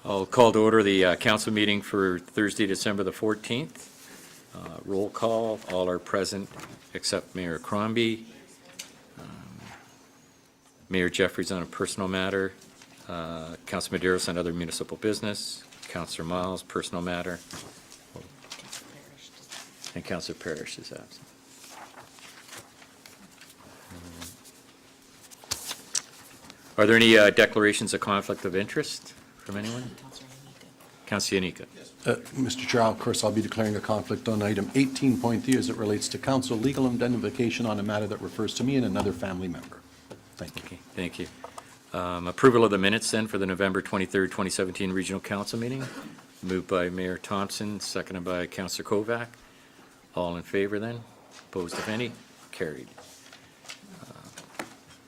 I'll call to order the council meeting for Thursday, December the 14th. Roll call. All are present except Mayor Crombie. Mayor Jeffries on a personal matter. Councilor Medeiros on other municipal business. Councilor Miles, personal matter. And Councilor Parrish is absent. Are there any declarations of conflict of interest from anyone? Councilor Yanika. Mr. Chair, of course, I'll be declaring a conflict on item 18.3 as it relates to council legal indemnification on a matter that refers to me and another family member. Thank you. Okay, thank you. Approval of the minutes then for the November 23rd, 2017 Regional Council meeting. Moved by Mayor Thompson, seconded by Councilor Kovac. All in favor then? Opposed, if any? Carried.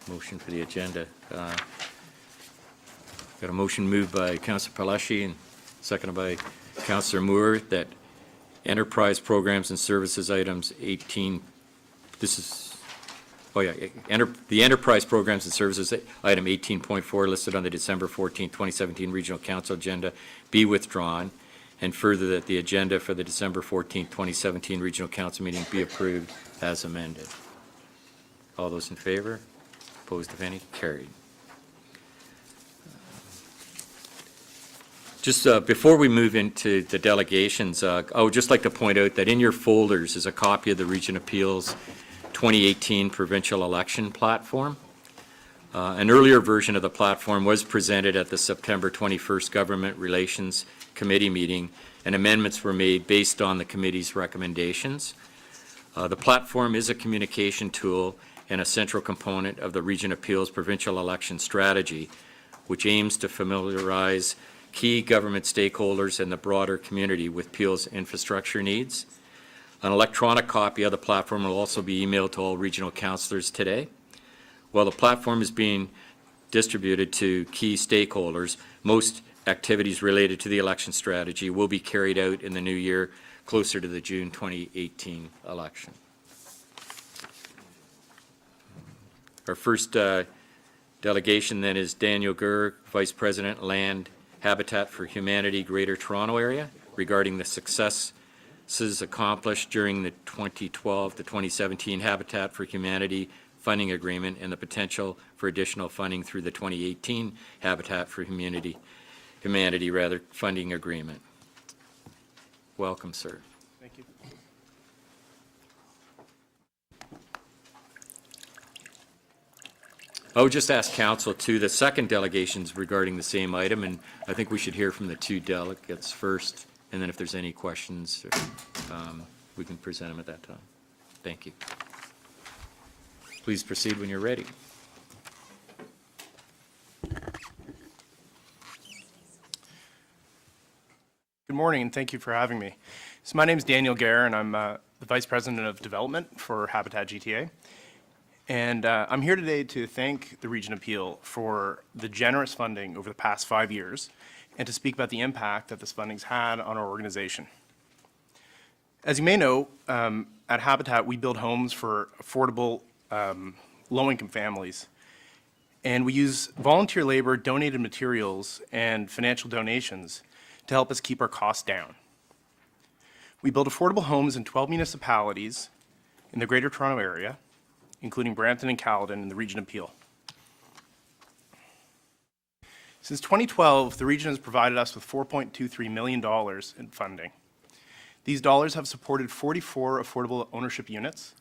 Motion for the agenda. Got a motion moved by Councilor Palashi and seconded by Councilor Moore that enterprise programs and services items 18, the enterprise programs and services item 18.4 listed on the December 14, 2017 Regional Council agenda be withdrawn, and further that the agenda for the December 14, 2017 Regional Council meeting be approved as amended. All those in favor? Opposed, if any? Carried. Just before we move into the delegations, I would just like to point out that in your folders is a copy of the Region Appeals 2018 provincial election platform. An earlier version of the platform was presented at the September 21st Government Relations Committee meeting, and amendments were made based on the committee's recommendations. The platform is a communication tool and a central component of the Region Appeals provincial election strategy, which aims to familiarize key government stakeholders and the broader community with Peel's infrastructure needs. An electronic copy of the platform will also be emailed to all regional councillors today. While the platform is being distributed to key stakeholders, most activities related to the election strategy will be carried out in the new year, closer to the June 2018 election. Our first delegation then is Daniel Gurr, Vice President, Land, Habitat for Humanity, Greater Toronto Area, regarding the successes accomplished during the 2012 to 2017 Habitat for Humanity funding agreement and the potential for additional funding through the 2018 Habitat for Humanity funding agreement. Welcome, sir. Thank you. I would just ask council too, the second delegations regarding the same item, and I think we should hear from the two delegates first, and then if there's any questions, we can present them at that time. Thank you. Please proceed when you're ready. Good morning, and thank you for having me. So my name is Daniel Gare, and I'm the Vice President of Development for Habitat GTA. And I'm here today to thank the Region Appeal for the generous funding over the past 5 years and to speak about the impact that this funding's had on our organization. As you may know, at Habitat, we build homes for affordable, low-income families. And we use volunteer labor, donated materials, and financial donations to help us keep our costs down. We build affordable homes in 12 municipalities in the Greater Toronto Area, including Brampton and Caledon in the Region Appeal. Since 2012, the region has provided us with $4.23 million in funding. These dollars have supported 44 affordable ownership units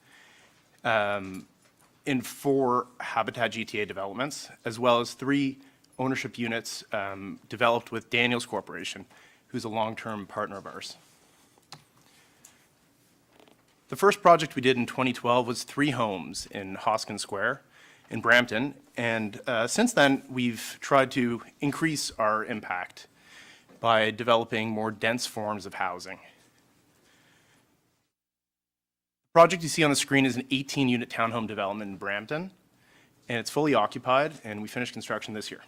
in 4 Habitat GTA developments, as well as 3 ownership units developed with Daniels Corporation, who's a long-term partner of ours. The first project we did in 2012 was 3 homes in Hoskin Square in Brampton, and since then we've tried to increase our impact by developing more dense forms of housing. The project you see on the screen is an 18-unit townhome development in Brampton, and it's fully occupied, and we finished construction this year.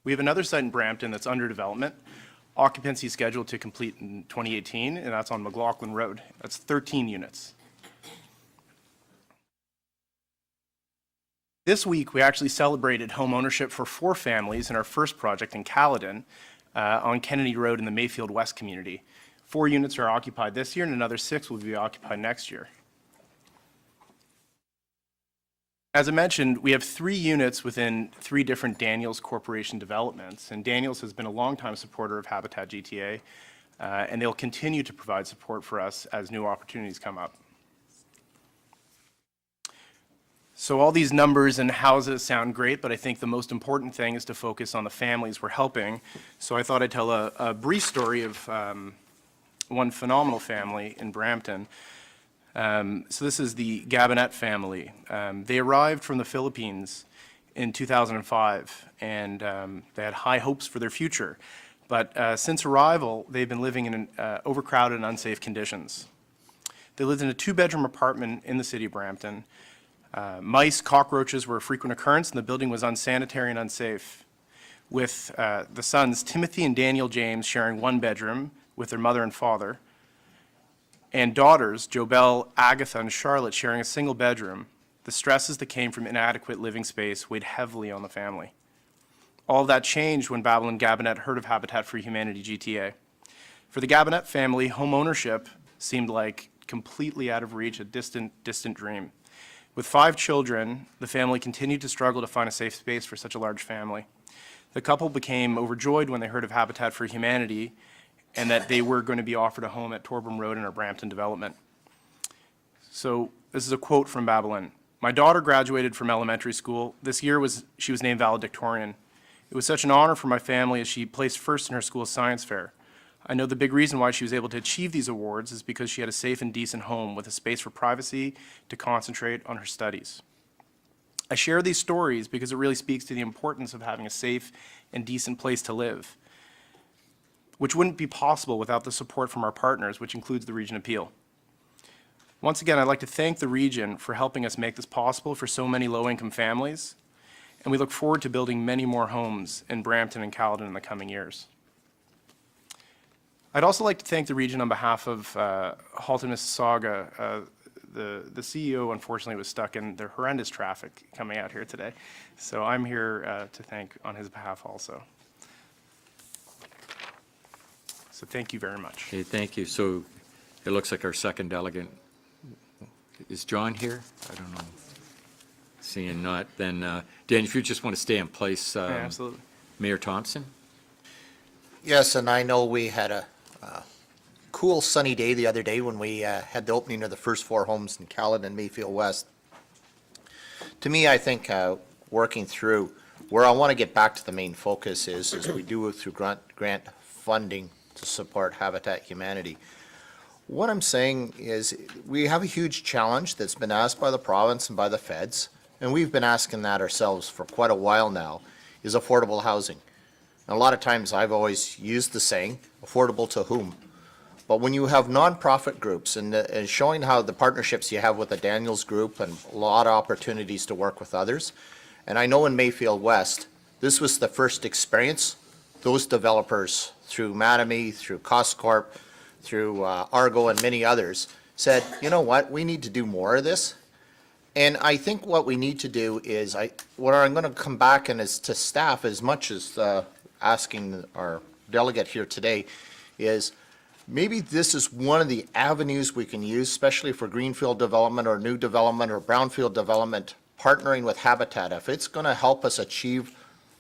We have another site in Brampton that's under development. Occupancy scheduled to complete in 2018, and that's on McLaughlin Road. That's 13 units. This week, we actually celebrated home ownership for 4 families in our first project in Caledon on Kennedy Road in the Mayfield West community. 4 units are occupied this year, and another 6 will be occupied next year. As I mentioned, we have 3 units within 3 different Daniels Corporation developments, and Daniels has been a longtime supporter of Habitat GTA, and they'll continue to provide support for us as new opportunities come up. So all these numbers and houses sound great, but I think the most important thing is to focus on the families we're helping. So I thought I'd tell a brief story of one phenomenal family in Brampton. So this is the Gabinet family. They arrived from the Philippines in 2005, and they had high hopes for their future. But since arrival, they've been living in overcrowded and unsafe conditions. They lived in a 2-bedroom apartment in the city of Brampton. Mice, cockroaches were a frequent occurrence, and the building was unsanitary and unsafe, with the sons, Timothy and Daniel James, sharing 1 bedroom with their mother and father, and daughters, Jobelle, Agatha, and Charlotte, sharing a single bedroom. The stresses that came from inadequate living space weighed heavily on the family. All of that changed when Babel and Gabinet heard of Habitat for Humanity GTA. For the Gabinet family, home ownership seemed like completely out of reach, a distant, distant dream. With 5 children, the family continued to struggle to find a safe space for such a large family. The couple became overjoyed when they heard of Habitat for Humanity and that they were going to be offered a home at Torbram Road in our Brampton development. So this is a quote from Babylon. "My daughter graduated from elementary school. This year she was named valedictorian. It was such an honor for my family as she placed first in her school's science fair. I know the big reason why she was able to achieve these awards is because she had a safe and decent home with a space for privacy to concentrate on her studies. I share these stories because it really speaks to the importance of having a safe and decent place to live, which wouldn't be possible without the support from our partners, which includes the Region Appeal. Once again, I'd like to thank the region for helping us make this possible for so many low-income families, and we look forward to building many more homes in Brampton and Caledon in the coming years. I'd also like to thank the region on behalf of Halton Mississauga. The CEO, unfortunately, was stuck in the horrendous traffic coming out here today. So I'm here to thank on his behalf also. So thank you very much. Okay, thank you. So it looks like our second delegate, is John here? I don't know. Seeing not, then, Dan, if you just want to stay in place. Yeah, absolutely. Mayor Thompson? Yes, and I know we had a cool sunny day the other day when we had the opening of the first 4 homes in Caledon and Mayfield West. To me, I think working through where I want to get back to the main focus is we do it through grant funding to support Habitat Humanity. What I'm saying is we have a huge challenge that's been asked by the province and by the feds, and we've been asking that ourselves for quite a while now, is affordable housing. And a lot of times I've always used the saying, affordable to whom? But when you have nonprofit groups and showing how the partnerships you have with the Daniels Group and a lot of opportunities to work with others, and I know in Mayfield West, this was the first experience. Those developers through Mattamy, through Coscorp, through Argo and many others said, you know what, we need to do more of this. And I think what we need to do is, what I'm going to come back and is to staff as much as asking our delegate here today is maybe this is one of the avenues we can use, especially for greenfield development or new development or brownfield development, partnering with Habitat. If it's going to help us achieve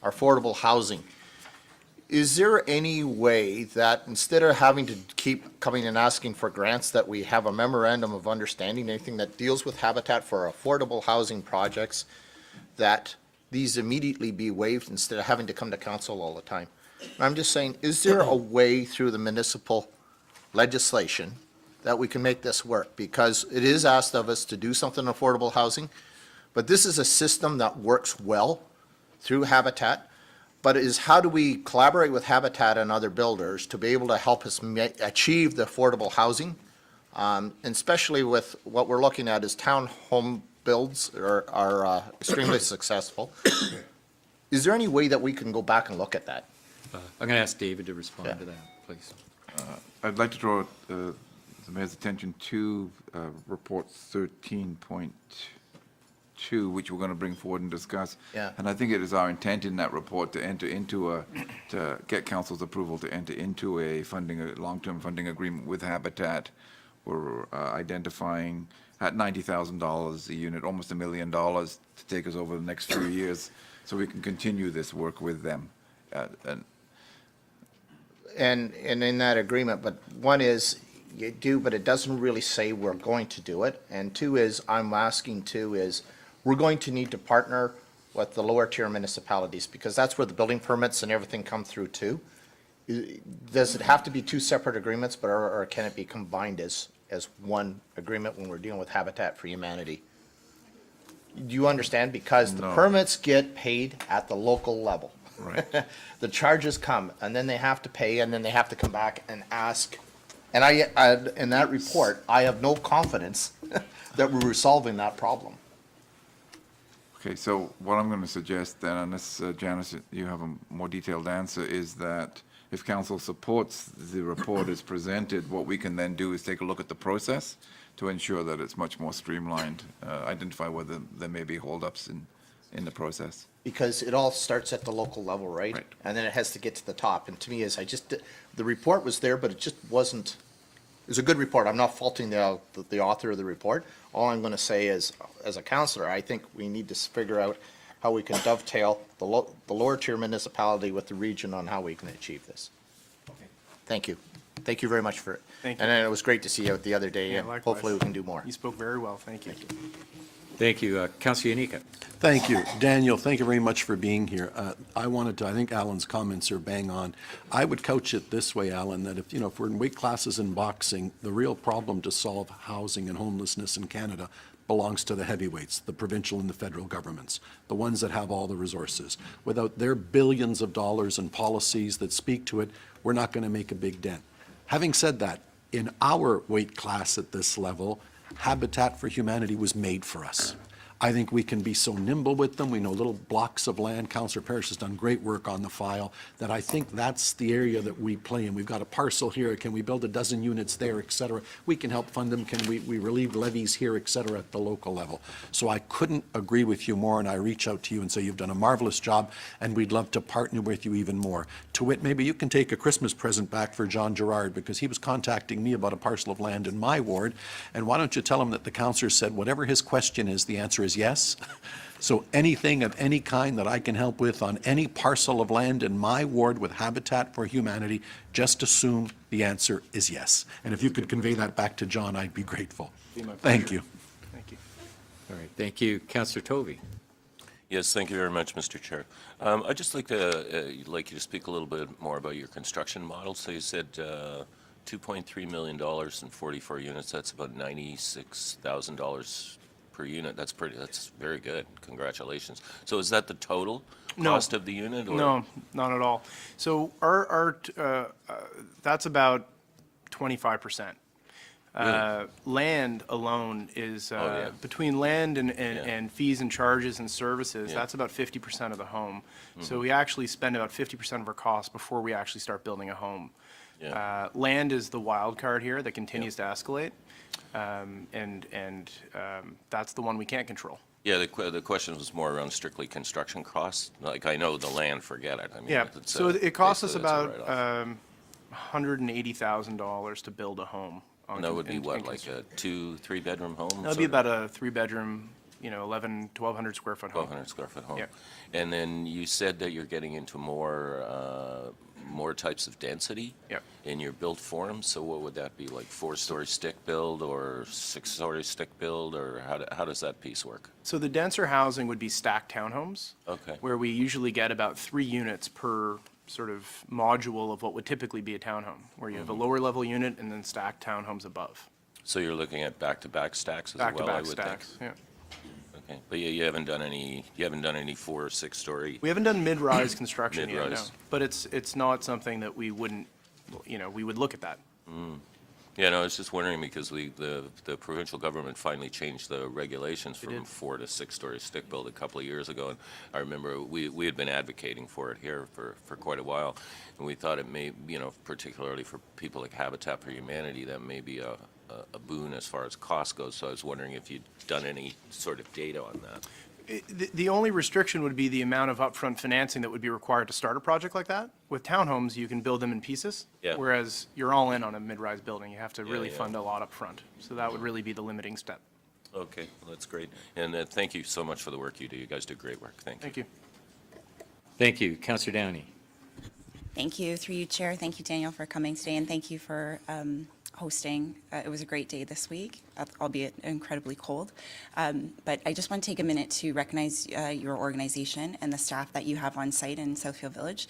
our affordable housing, is there any way that instead of having to keep coming and asking for grants, that we have a memorandum of understanding, anything that deals with Habitat for affordable housing projects, that these immediately be waived instead of having to come to council all the time? And I'm just saying, is there a way through the municipal legislation that we can make this work? Because it is asked of us to do something in affordable housing, but this is a system that works well through Habitat. But is how do we collaborate with Habitat and other builders to be able to help us achieve the affordable housing? And especially with what we're looking at is town home builds are extremely successful. Is there any way that we can go back and look at that? I'm going to ask David to respond Yeah. to that, please. I'd like to draw the mayor's attention to report 13.2 2, which we're going to bring forward and discuss. Yeah. And I think it is our intent in that report to enter into to get council's approval to enter into a long-term funding agreement with Habitat. We're identifying at $90,000 a unit, almost $1 million to take us over the next few years, so we can continue this work with them. And in that agreement, but one is, you do, but it doesn't really say we're going to do it. And two is, I'm asking too, is we're going to need to partner with the lower tier municipalities, because that's where the building permits and everything come through too. Does it have to be two separate agreements, but, or can it be combined as one agreement when we're dealing with Habitat for Humanity? Do you understand? Because the No. permits get paid at the local level. Right. The charges come, and then they have to pay, and then they have to come back and ask. And in that report, I have no confidence that we're resolving that problem. Okay, so what I'm going to suggest then, unless Janice, you have a more detailed answer, is that if council supports the report as presented, what we can then do is take a look at the process to ensure that it's much more streamlined, identify whether there may be holdups in the process. Because it all starts at the local level, right? Right. And then it has to get to the top. And to me, the report was there, but it just wasn't, it was a good report. I'm not faulting the author of the report. All I'm gonna say is, as a counselor, I think we need to figure out how we can dovetail the lower tier municipality with the region on how we can achieve this. Thank you. Thank you very much for it. Thank you. And then it was great to see you the other day, Yeah, and likewise. hopefully we can do more. You spoke very well. Thank you. Thank you. Councillor Yanika. Thank you. Daniel, thank you very much for being here. I think Alan's comments are bang on. I would couch it this way, Alan, that if we're in weight classes in boxing, the real problem to solve housing and homelessness in Canada belongs to the heavyweights, the provincial and the federal governments, the ones that have all the resources. Without their billions of dollars and policies that speak to it, we're not going to make a big dent. Having said that, in our weight class at this level, Habitat for Humanity was made for us. I think we can be so nimble with them. We know little blocks of land. Councillor Parrish has done great work on the file, that I think that's the area that we play in. We've got a parcel here. Can we build a dozen units there, et cetera? We can help fund them. Can we relieve levies here, et cetera, at the local level? So I couldn't agree with you more, and I reach out to you and say you've done a marvelous job, and we'd love to partner with you even more. To wit, maybe you can take a Christmas present back for John Gerard, because he was contacting me about a parcel of land in my ward, and why don't you tell him that the councillor said whatever his question is, the answer is yes. So anything of any kind that I can help with on any parcel of land in my ward with Habitat for Humanity, just assume the answer is yes. And if you could convey that back to John, I'd be grateful. Be my Thank pleasure. you. Thank you. All right, thank you. Councillor Tovey. Yes, thank you very much, Mr. Chair. I'd just like you to speak a little bit more about your construction model. So you said $2.3 million and 44 units. That's about $96,000 per unit. That's very good. Congratulations. So is that the total No. cost of the unit? Or? No, not at all. So that's about 25%. Land alone is, yeah. between land and fees and charges and services, Yeah. that's about 50% of the home. So we actually spend about 50% of our costs before we actually start building a home. Yeah. Land is the wild card here that continues to escalate, that's the one we can't control. Yeah, the question was more around strictly construction costs. Like, I know the land, forget it. I mean, Yeah, it's, so it costs us basically that's a about write-off. $180,000 to build a home. And that would be what, like a 2-3 bedroom home? That'd be about a 3-bedroom, 1,200 square foot home. 1,200 square foot home. Yeah. And then you said that you're getting into more types of density Yep. in your built form. So what would that be, like 4-story stick build or 6-story stick build, or how does that piece work? So the denser housing would be stacked townhomes. Okay. Where we usually get about 3 units per sort of module of what would typically be a townhome, where you have a lower level unit and then stacked townhomes above. So you're looking at back-to-back stacks as well, I Back-to-back would stacks, think? yeah. Okay, but you haven't done any 4 or 6-story? We haven't done mid-rise construction yet, no. Mid-rise. But it's not something that we wouldn't, we would look at that. Yeah, no, I was just wondering because the provincial government finally changed the regulations from 4 to 6-story stick built a couple of years ago. And I remember we had been advocating for it here for quite a while. And we thought it may, particularly for people like Habitat for Humanity, that may be a boon as far as cost goes. So I was wondering if you'd done any sort of data on that. The only restriction would be the amount of upfront financing that would be required to start a project like that. With townhomes, you can build them in pieces. Yeah. Whereas you're all in on a mid-rise building. You have to really yeah. fund a lot upfront. So that would really be the limiting step. Okay, well, that's great. And thank you so much for the work you do. You guys do great work. Thank you. Thank you. Thank you. Councillor Downey. Thank you, through you, Chair. Thank you, Daniel, for coming today, and thank you for hosting. It was a great day this week, albeit incredibly cold. But I just want to take a minute to recognize your organization and the staff that you have on site in Southfield Village.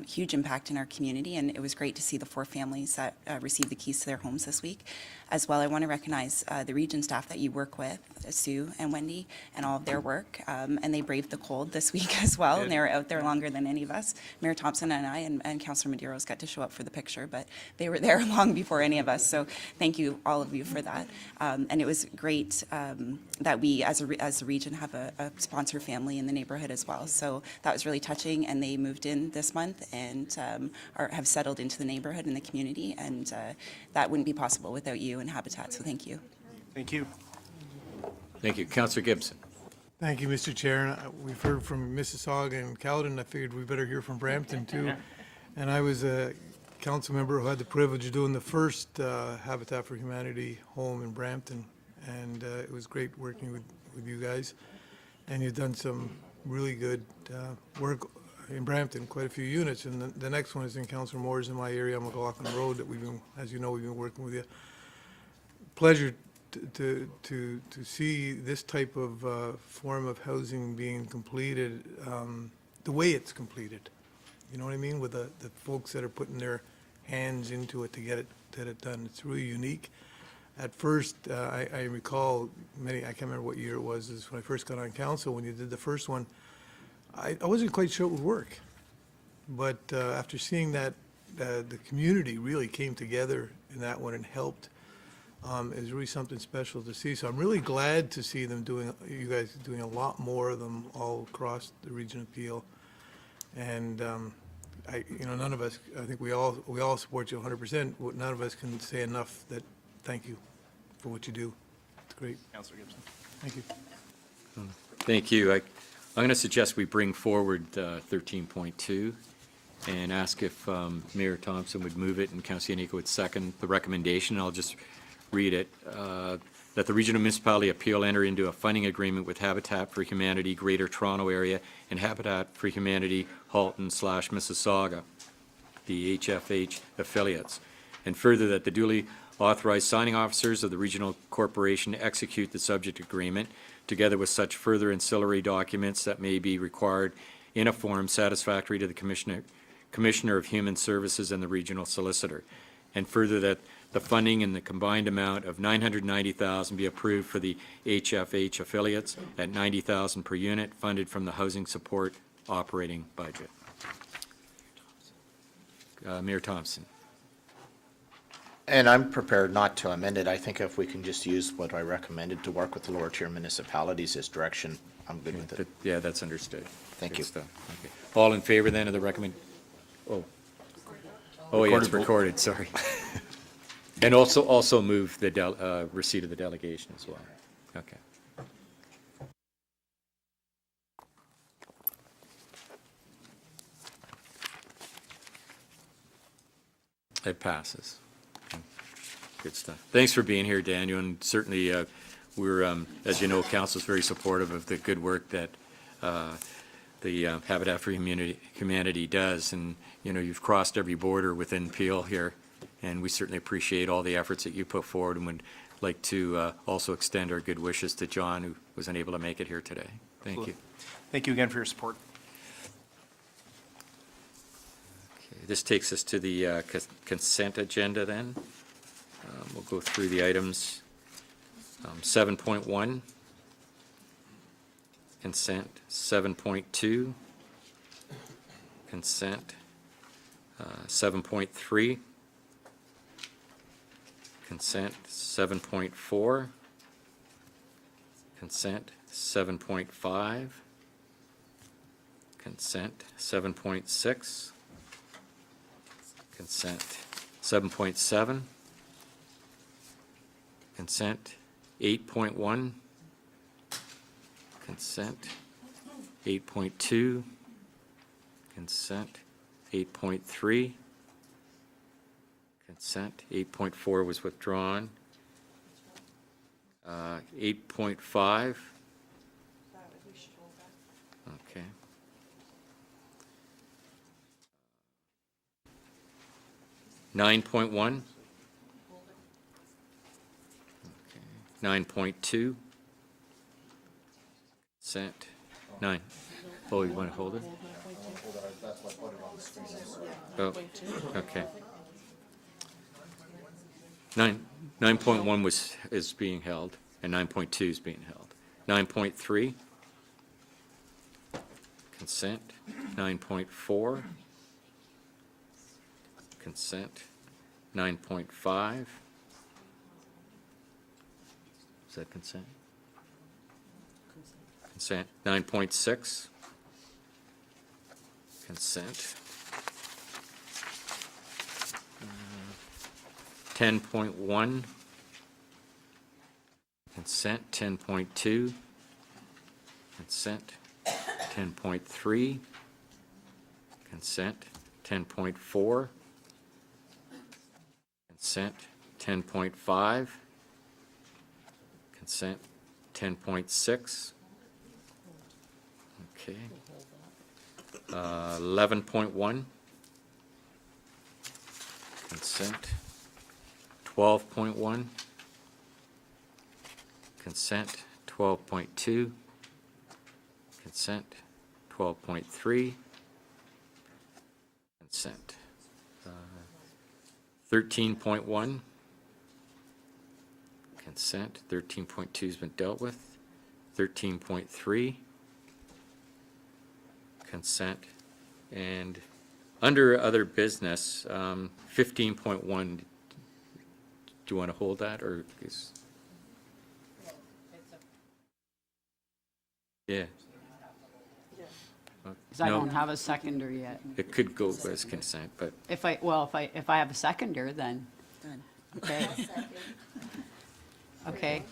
Huge impact in our community, and it was great to see the 4 families that received the keys to their homes this week. As well, I want to recognize the region staff that you work with, Sue and Wendy, and all of their work. And they braved the cold this week as well, and they were out there longer than any of us. Mayor Thompson and I and Councillor Medeiros got to show up for the picture, but they were there long before any of us. So thank you, all of you, for that. And it was great that we, as a region, have a sponsor family in the neighborhood as well. So that was really touching, and they moved in this month and have settled into the neighborhood and the community, and that wouldn't be possible without you and Habitat, so thank you. Thank you. Thank you. Councillor Gibson. Thank you, Mr. Chair. And, we've heard from Mississauga and Caledon. I figured we better hear from Brampton, too. And I was a council member who had the privilege of doing the first Habitat for Humanity home in Brampton. And it was great working with you guys. And you've done some really good work in Brampton, quite a few units. And the next one is in Councillor Moore's in my area on McLaughlin Road that we've been, as you know, we've been working with you. Pleasure to see this type of form of housing being completed, the way it's completed. You know what I mean? With the folks that are putting their hands into it to get it done. It's really unique. At first, I recall I can't remember what year it was, is when I first got on council, when you did the first one, I wasn't quite sure it would work. But after seeing that, the community really came together in that one and helped. It was really something special to see. So I'm really glad to see you guys doing a lot more of them all across the region of Peel. And none of us, I think we all support you 100%. None of us can say enough that thank you for what you do. It's great. Councillor Gibson. Thank you. Thank you. I'm going to suggest we bring forward 13.2 and ask if Mayor Thompson would move it and Councillor Yanico would second the recommendation. I'll just read it. That the Regional Municipality of Peel enter into a funding agreement with Habitat for Humanity Greater Toronto Area and Habitat for Humanity Halton/Mississauga, the HFH affiliates. And further, that the duly authorized signing officers of the regional corporation execute the subject agreement, together with such further ancillary documents that may be required in a form satisfactory to the Commissioner of Human Services and the regional solicitor. And further, that the funding in the combined amount of $990,000 be approved for the HFH affiliates at $90,000 per unit, funded from the Housing Support Operating Budget. Mayor Thompson. And I'm prepared not to amend it. I think if we can just use what I recommended to work with the lower tier municipalities as direction, I'm good with it. Yeah, that's understood. Thank Good you. stuff. Okay. All in favor then of the Oh, yeah, it's recorded, sorry. And also move the receipt of the delegation as well. Okay. It passes. Good stuff. Thanks for being here, Daniel, and certainly we're, as you know, council's very supportive of the good work that the Habitat for Humanity does, and you've crossed every border within Peel here, and we certainly appreciate all the efforts that you put forward, and would like to also extend our good wishes to John, who was unable to make it here today. Thank you. Thank you again for your support. Okay, this takes us to the consent agenda then. We'll go through the items. 7.1, consent. 7.2, consent. 7.3, Consent 7.4. Consent 7.5. Consent 7.6. Consent 7.7. Consent 8.1. Consent 8.2. Consent 8.3. Consent 8.4 was withdrawn. 8.5. Okay. 9.1. Okay. 9.2. Consent 9. Oh, you want to hold it? Oh, okay. 9.1 is being held, and 9.2 is being held. 9.3, consent. 9.4, consent. 9.5, is that consent? Consent. 9.6, consent. 10.1, consent. 10.2, consent. 10.3, consent. 10.4, consent. 10.5, consent. 10.6, okay. 11.1, consent. 12.1, consent. 12.2, consent. 12.3, consent. 13.1, consent. 13.2 has been dealt with. 13.3, consent. And under other business, 15.1, do you want to hold that, or is? Yeah. Because I No, don't have a seconder yet. it could go as consent, but If I have a seconder, then, Done. okay. Okay.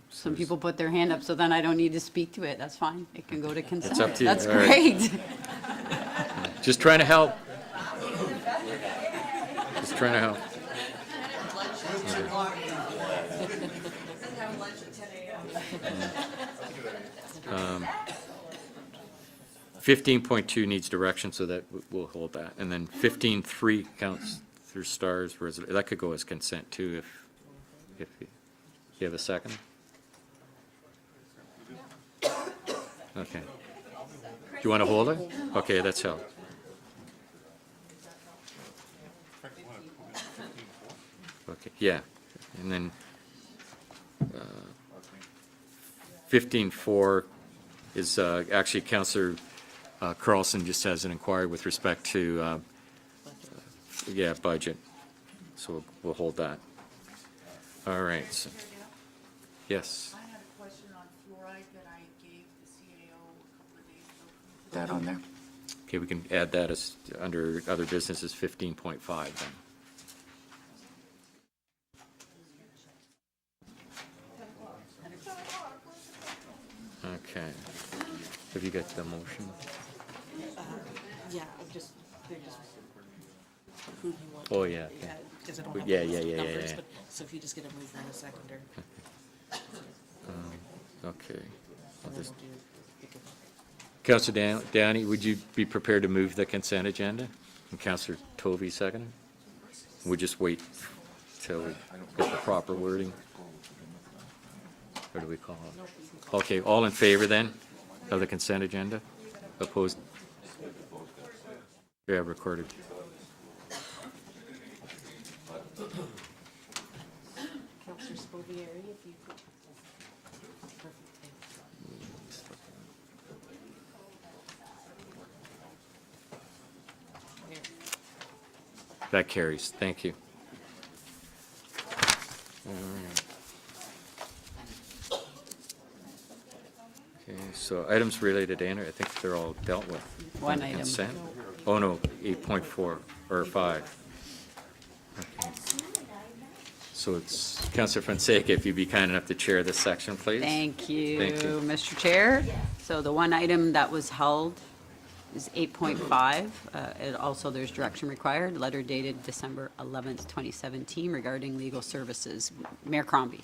Some people put their hand up, so then I don't need to speak to it. That's fine. It can go to consent. up to you. That's All right. great. just trying to help. Just trying to help. 15.2 needs direction, so that we'll hold that. And then 15.3 counts through stars, that could go as consent too, if you have a second. Okay. Do you want to hold it? Okay, that's held. Okay, yeah. And then 15.4 is actually Councillor Carlson just has an inquiry with respect to, budget. So we'll hold that. All right. So, yes. I had a question on fluoride that I gave the CAO a couple of days ago. That on there? Okay, we can add that as, under other businesses, 15.5 then. Okay. Have you got the motion? Yeah, they're just who you want. Oh, yeah. Because I don't have. Yeah, the list of yeah, numbers, yeah. but- So if you just get a mover and a seconder, Okay. I'll and then just- we'll do, we can- Councillor Downey, would you be prepared to move the consent agenda? And Councillor Tovey second? We'll just wait till we get the proper wording. What do we call it? Okay, all in favor then of the consent agenda? Opposed? Yeah, recorded. Counselor Spovieri, if you could. Perfect, thanks. There. That carries. Thank you. Okay, so items related to, I think they're all dealt with. One on item. consent. Oh, no, 8.4, or 5. Okay. So it's, Councillor Fonseca, if you'd be kind enough to chair this section, please. Thank you, Thank you. Mr. Chair. So the one item that was held is 8.5. And also, there's direction required, letter dated December 11th, 2017, regarding legal services. Mayor Crombie.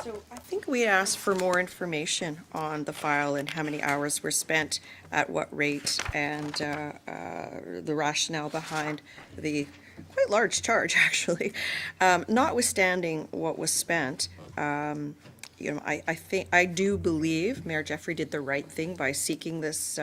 So I think we asked for more information on the file and how many hours were spent at what rate and the rationale behind the quite large charge, actually. Notwithstanding what was spent, I think, I do believe Mayor Jeffrey did the right thing by seeking this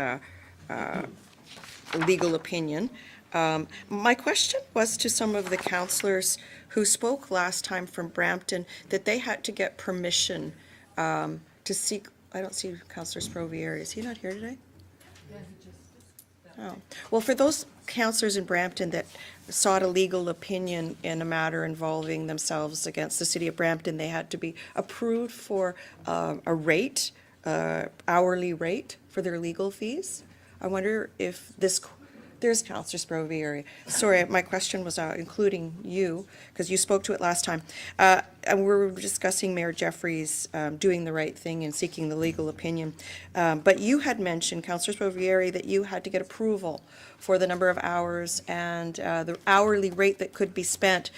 legal opinion. My question was to some of the councillors who spoke last time from Brampton, that they had to get permission to seek, I don't see Councillor Sprovieri, is he not here today? Oh, well, for those councillors in Brampton that sought a legal opinion in a matter involving themselves against the city of Brampton, they had to be approved for a rate, hourly rate for their legal fees. I wonder if this, there's Councillor Sprovieri. Sorry, my question was including you, because you spoke to it last time. And we were discussing Mayor Jeffrey's doing the right thing and seeking the legal opinion. But you had mentioned, Councillor Sprovieri, that you had to get approval for the number of hours and the hourly rate that could be spent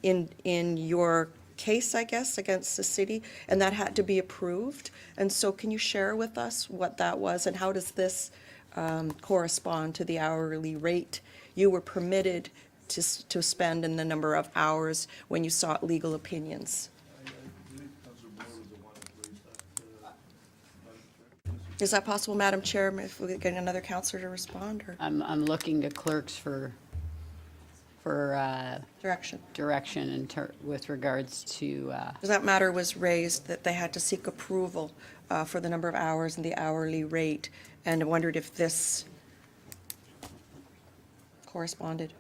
in your case, I guess, against the city, and that had to be approved. And so can you share with us what that was, and how does this correspond to the hourly rate you were permitted to spend in the number of hours when you sought legal opinions? Is that possible, Madam Chair, if we could get another councillor to respond, or I'm looking to clerks for direction? direction with regards to, Because that matter was raised, that they had to seek approval for the number of hours and the hourly rate, and I wondered if this corresponded.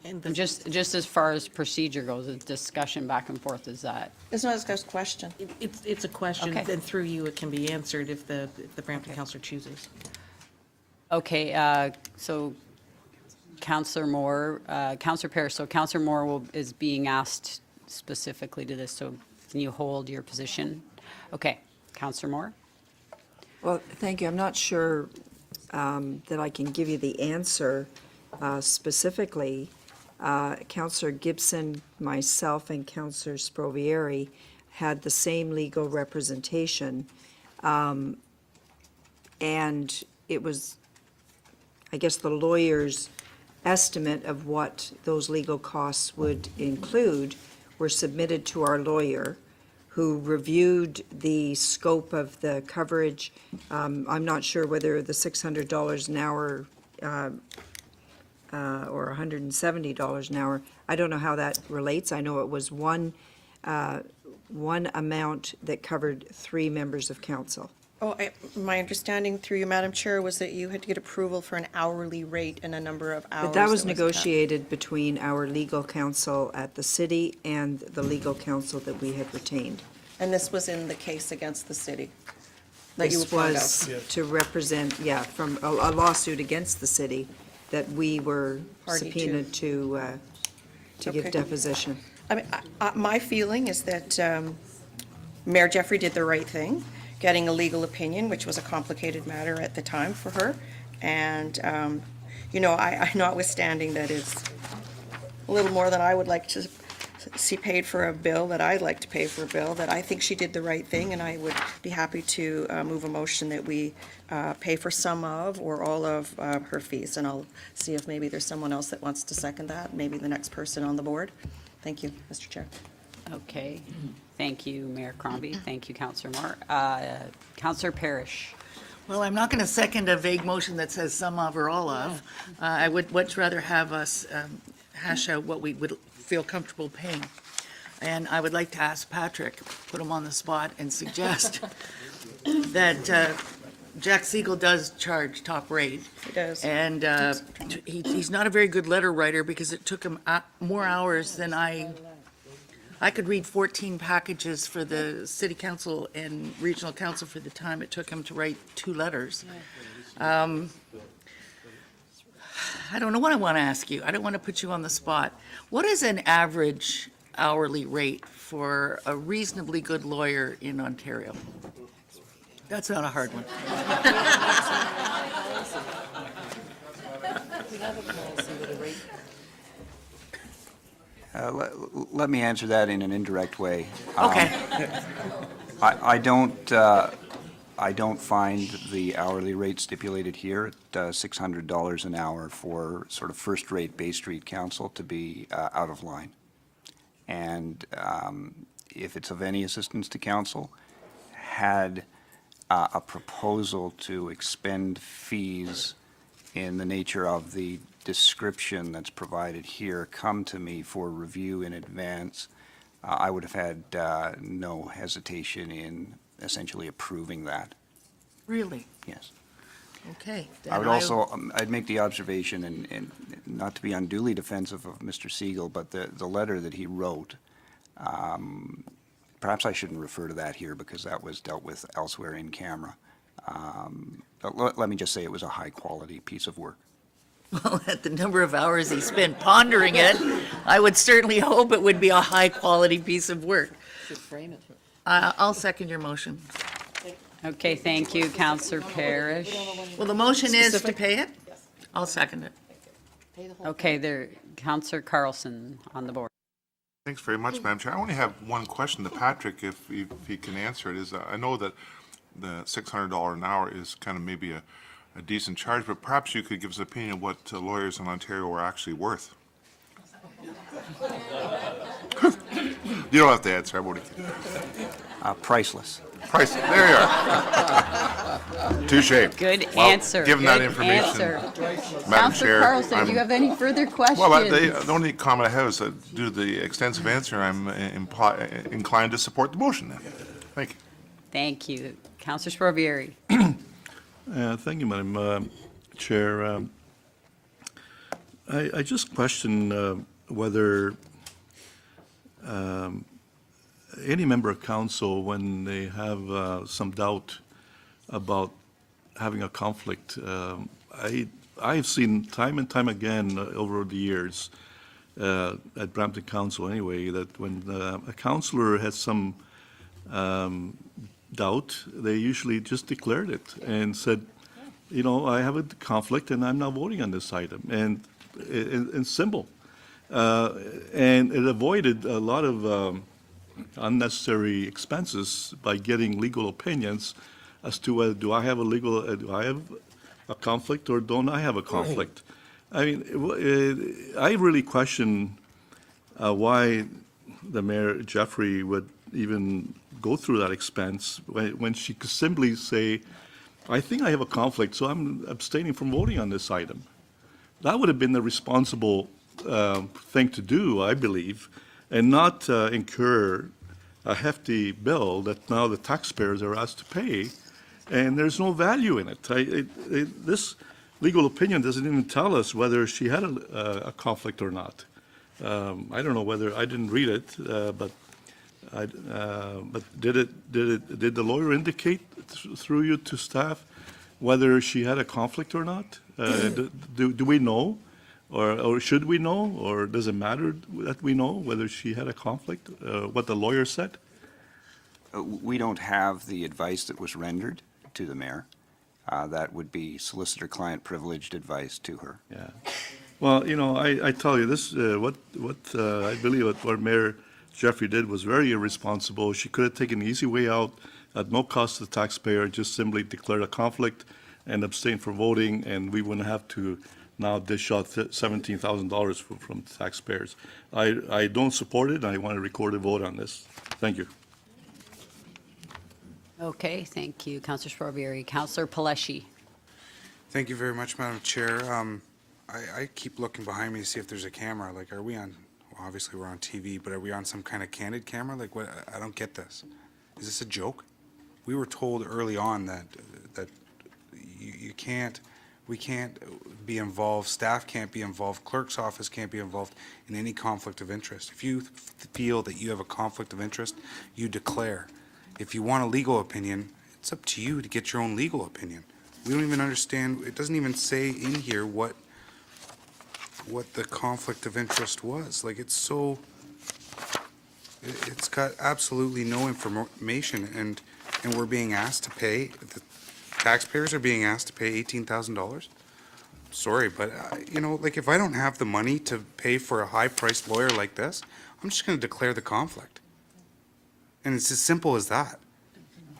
and just as far as procedure goes, a discussion back and forth, is that? It's not a question. It's a question, Okay. then through you, it can be answered if the Brampton councillor chooses. Okay, so Councillor Moore, Councillor Parrish, so Councillor Moore is being asked specifically to this, so can you hold your position? Okay, Councillor Moore? Well, thank you. I'm not sure that I can give you the answer specifically. Councillor Gibson, myself, and Councillor Sprovieri had the same legal representation. And it was, I guess, the lawyer's estimate of what those legal costs would include were submitted to our lawyer, who reviewed the scope of the coverage. I'm not sure whether the $600 an hour or $170 an hour, I don't know how that relates. I know it was one amount that covered 3 members of council. Oh, my understanding through you, Madam Chair, was that you had to get approval for an hourly rate and a number of hours. But that was attached. negotiated between our legal counsel at the city and the legal counsel that we had retained. And this was in the case against the city that you were This part was of. to represent, from a lawsuit against the city that we were Party to. subpoenaed to give Okay. deposition. I mean, my feeling is that Mayor Jeffrey did the right thing, getting a legal opinion, which was a complicated matter at the time for her. And, I notwithstanding that it's a little more than I would like to see paid for a bill, that I'd like to pay for a bill, that I think she did the right thing, and I would be happy to move a motion that we pay for some of or all of her fees. And I'll see if maybe there's someone else that wants to second that, maybe the next person on the board. Thank you, Mr. Chair. Okay, thank you, Mayor Crombie. Thank you, Councillor Moore. Councillor Parrish? Well, I'm not going to second a vague motion that says some of or all of. I would much rather have us hash out what we would feel comfortable paying. And I would like to ask Patrick, put him on the spot, and suggest that Jack Siegel does charge top rate. He does. And he's not a very good letter writer because it took him more hours than I could read 14 packages for the city council and regional council for the time it took him to write 2 letters. I don't know what I want to ask you. I don't want to put you on the spot. What is an average hourly rate for a reasonably good lawyer in Ontario? That's not a hard one. Let me answer that in an indirect way. Okay. I don't find the hourly rate stipulated here at $600 an hour for sort of first-rate Bay Street counsel to be out of line. And if it's of any assistance to council, had a proposal to expend fees in the nature of the description that's provided here come to me for review in advance, I would have had no hesitation in essentially approving that. Really? Yes. Okay. I would then also, I'd make the observation, and not to be unduly defensive of Mr. Siegel, but the letter that he wrote, perhaps I shouldn't refer to that here because that was dealt with elsewhere in camera. But let me just say it was a high-quality piece of work. Well, at the number of hours he spent pondering it, I would certainly hope it would be a high-quality piece of work. I'll second your motion. Okay, thank you, Councillor Parrish. Well, the motion is to pay it? I'll second it. Okay, there, Councillor Carlson on the board. Thanks very much, Madam Chair. I only have one question to Patrick, if he can answer it. I know that the $600 an hour is kind of maybe a decent charge, but perhaps you could give us an opinion of what lawyers in Ontario are actually worth. You don't have to answer. I won't. Priceless. Price. There you are. Touche. Good Well, answer. Given that Good information, answer. Madam Councillor Chair, Carlson, do you have any further questions? well, the only comment I have is that due to the extensive answer, I'm inclined to support the motion then. Thank you. Thank you. Councillor Sparvieri. Thank you, Madam Chair. I just question whether any member of council, when they have some doubt about having a conflict, I've seen time and time again over the years at Brampton Council anyway, that when a councillor has some doubt, they usually just declared it and said, you know, I have a conflict and I'm not voting on this item, and simple. And it avoided a lot of unnecessary expenses by getting legal opinions as to whether do I have a conflict or don't I have a conflict. I mean, I really question why the Mayor Jeffrey would even go through that expense when she could simply say, I think I have a conflict, so I'm abstaining from voting on this item. That would have been the responsible thing to do, I believe, and not incur a hefty bill that now the taxpayers are asked to pay, and there's no value in it. This legal opinion doesn't even tell us whether she had a conflict or not. I don't know whether, I didn't read it, but did the lawyer indicate through you to staff whether she had a conflict or not? Do we know, or should we know, or does it matter that we know whether she had a conflict? What the lawyer said? We don't have the advice that was rendered to the mayor. That would be solicitor-client privileged advice to her. Yeah. Well, you know, I tell you this, what I believe what Mayor Jeffrey did was very irresponsible. She could have taken an easy way out at no cost to the taxpayer, just simply declared a conflict and abstain from voting, and we wouldn't have to now dish out $17,000 from taxpayers. I don't support it, and I want to record a vote on this. Thank you. Okay, thank you, Councillor Sparvieri. Councillor Paleshi. Thank you very much, Madam Chair. I keep looking behind me to see if there's a camera. Like, are we on, well, obviously we're on TV, but are we on some kind of candid camera? Like, what? I don't get this. Is this a joke? We were told early on that can't be involved, staff can't be involved, clerk's office can't be involved in any conflict of interest. If you feel that you have a conflict of interest, you declare. If you want a legal opinion, it's up to you to get your own legal opinion. We don't even understand, it doesn't even say in here what the conflict of interest was. Like, it's so, it's got absolutely no information, and we're being asked to pay, the taxpayers are being asked to pay $18,000? Sorry, but, you know, like, if I don't have the money to pay for a high-priced lawyer like this, I'm just gonna declare the conflict. And it's as simple as that.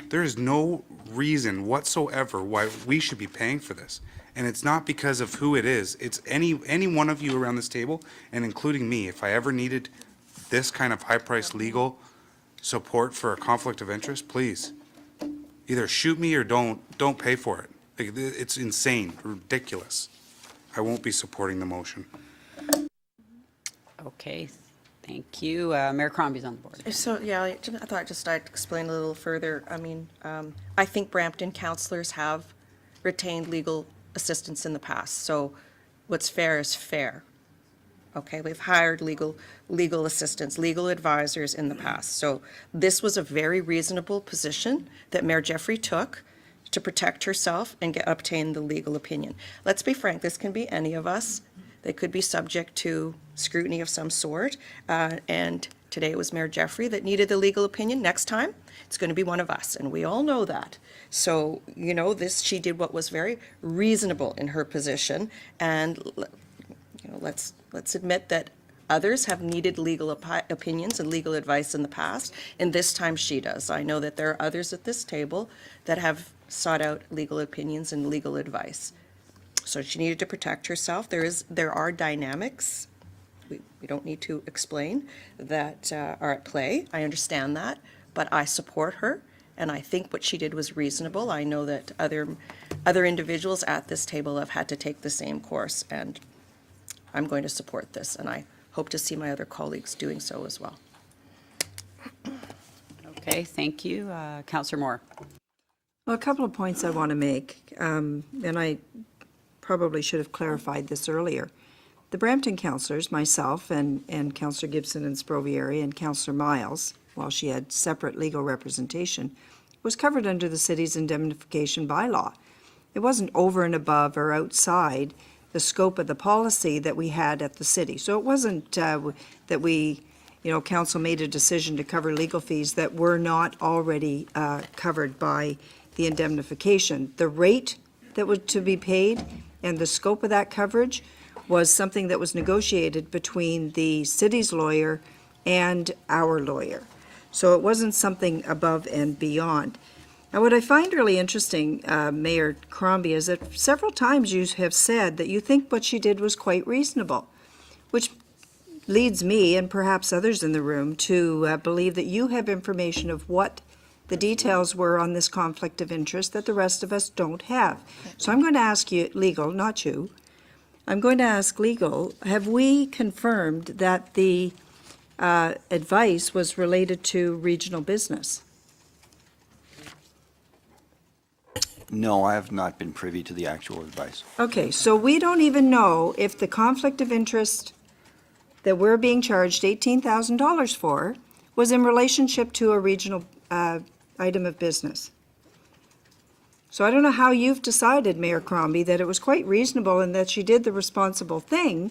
There is no reason whatsoever why we should be paying for this. And it's not because of who it is. It's any one of you around this table, and including me, if I ever needed this kind of high-priced legal support for a conflict of interest, please, either shoot me or don't pay for it. Like, it's insane, ridiculous. I won't be supporting the motion. Okay, thank you. Mayor Crombie's on the board. So, yeah, I thought just I'd explain a little further. I mean, I think Brampton councillors have retained legal assistance in the past, so what's fair is fair. Okay, we've hired legal assistants, legal advisors in the past. So this was a very reasonable position that Mayor Jeffrey took to protect herself and obtain the legal opinion. Let's be frank, this can be any of us. They could be subject to scrutiny of some sort. And today it was Mayor Jeffrey that needed the legal opinion. Next time, it's going to be one of us, and we all know that. So, you know, she did what was very reasonable in her position, and you know, let's admit that others have needed legal opinions and legal advice in the past, and this time she does. I know that there are others at this table that have sought out legal opinions and legal advice. So she needed to protect herself. There are dynamics we don't need to explain that are at play. I understand that, but I support her, and I think what she did was reasonable. I know that other individuals at this table have had to take the same course, and I'm going to support this, and I hope to see my other colleagues doing so as well. Okay, thank you. Councillor Moore. Well, a couple of points I want to make, and I probably should have clarified this earlier. The Brampton councillors, myself and Councillor Gibson and Sprovieri and Councillor Miles, while she had separate legal representation, was covered under the city's indemnification bylaw. It wasn't over and above or outside the scope of the policy that we had at the city. So it wasn't that we, you know, council made a decision to cover legal fees that were not already covered by the indemnification. The rate that was to be paid and the scope of that coverage was something that was negotiated between the city's lawyer and our lawyer. So it wasn't something above and beyond. Now, what I find really interesting, Mayor Crombie, is that several times you have said that you think what she did was quite reasonable, which leads me, and perhaps others in the room, to believe that you have information of what the details were on this conflict of interest that the rest of us don't have. So I'm going to ask you, legal, not you, I'm going to ask legal, have we confirmed that the advice was related to regional business? No, I have not been privy to the actual advice. Okay, so we don't even know if the conflict of interest that we're being charged $18,000 for was in relationship to a regional item of business. So I don't know how you've decided, Mayor Crombie, that it was quite reasonable and that she did the responsible thing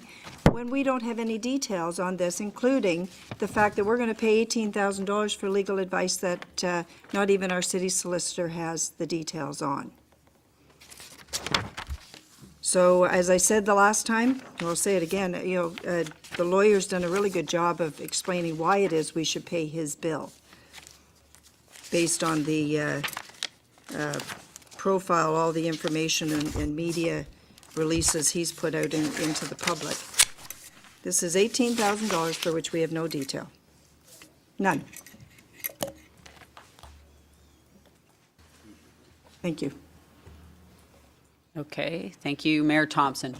when we don't have any details on this, including the fact that we're going to pay $18,000 for legal advice that not even our city solicitor has the details on. So as I said the last time, I'll say it again, you know, the lawyer's done a really good job of explaining why it is we should pay his bill based on the profile, all the information and media releases he's put out into the public. This is $18,000 for which we have no detail. None. Thank you. Okay, thank you. Mayor Thompson.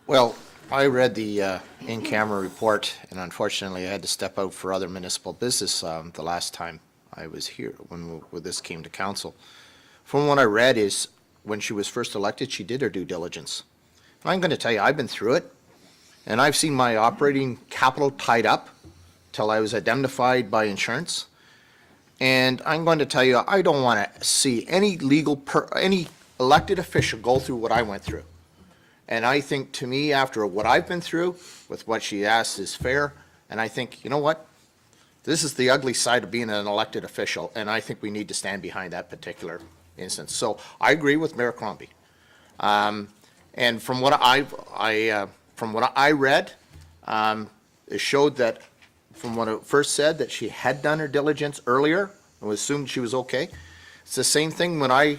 Well, I read the in-camera report, and unfortunately I had to step out for other municipal business the last time I was here when this came to council. From what I read is when she was first elected, she did her due diligence. I'm going to tell you, I've been through it, and I've seen my operating capital tied up till I was indemnified by insurance. And I'm going to tell you, I don't want to see any any elected official go through what I went through. And I think, to me, after what I've been through, with what she asked is fair, and I think, you know what? This is the ugly side of being an elected official, and I think we need to stand behind that particular instance. So I agree with Mayor Crombie. And from what I read, it showed that, from what it first said, that she had done her diligence earlier and assumed she was okay. It's the same thing when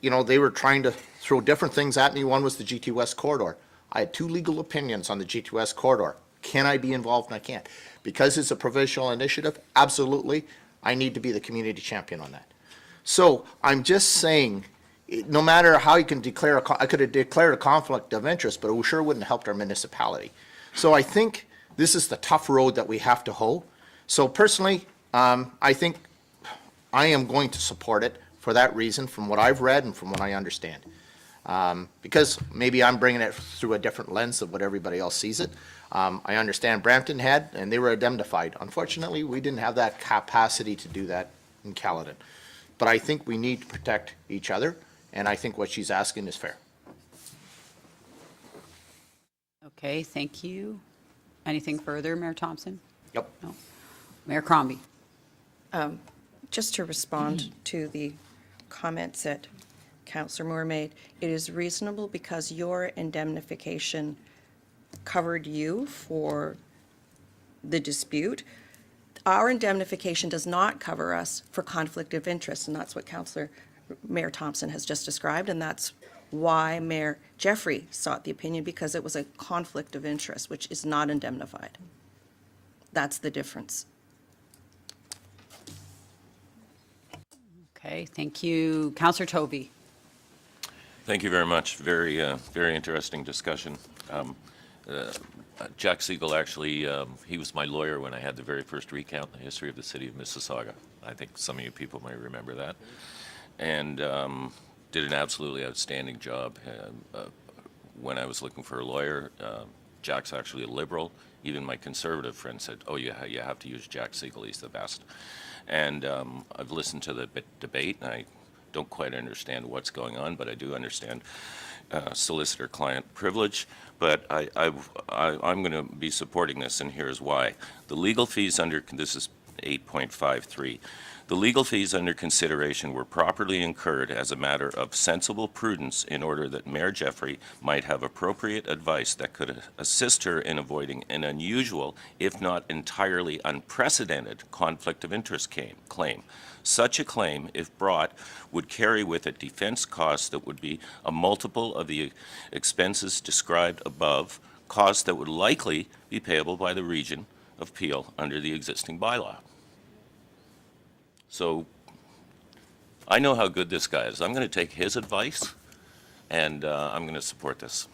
they were trying to throw different things at me. One was the GT West corridor. I had 2 legal opinions on the GT West corridor. Can I be involved? And I can't. Because it's a provincial initiative, absolutely, I need to be the community champion on that. So I'm just saying, no matter how you can declare, I could have declared a conflict of interest, but it sure wouldn't have helped our municipality. So I think this is the tough road that we have to hoe. So personally, I think I am going to support it for that reason, from what I've read and from what I understand. Because maybe I'm bringing it through a different lens of what everybody else sees it. I understand Brampton had, and they were indemnified. Unfortunately, we didn't have that capacity to do that in Caledon. But I think we need to protect each other, and I think what she's asking is fair. Okay, thank you. Anything further, Mayor Thompson? Yep. No. Mayor Crombie? Just to respond to the comments that Councillor Moore made, it is reasonable because your indemnification covered you for the dispute. Our indemnification does not cover us for conflict of interest, and that's what Mayor Thompson has just described, and that's why Mayor Jeffrey sought the opinion, because it was a conflict of interest, which is not indemnified. That's the difference. Okay, thank you. Councillor Tovey? Thank you very much. Very, very interesting discussion. Jack Siegel, actually, he was my lawyer when I had the very first recount in the history of the city of Mississauga. I think some of you people might remember that. And did an absolutely outstanding job. When I was looking for a lawyer, Jack's actually a Liberal. Even my Conservative friend said, oh, you have to use Jack Siegel, he's the best. And I've listened to the debate, and I don't quite understand what's going on, but I do understand solicitor-client privilege. But I'm going to be supporting this, and here's why. The legal fees this is 8.53. The legal fees under consideration were properly incurred as a matter of sensible prudence in order that Mayor Jeffrey might have appropriate advice that could assist her in avoiding an unusual, if not entirely unprecedented, conflict of interest claim. Such a claim, if brought, would carry with it defense costs that would be a multiple of the expenses described above, costs that would likely be payable by the region of Peel under the existing bylaw. So I know how good this guy is. I'm going to take his advice, and I'm going to support this.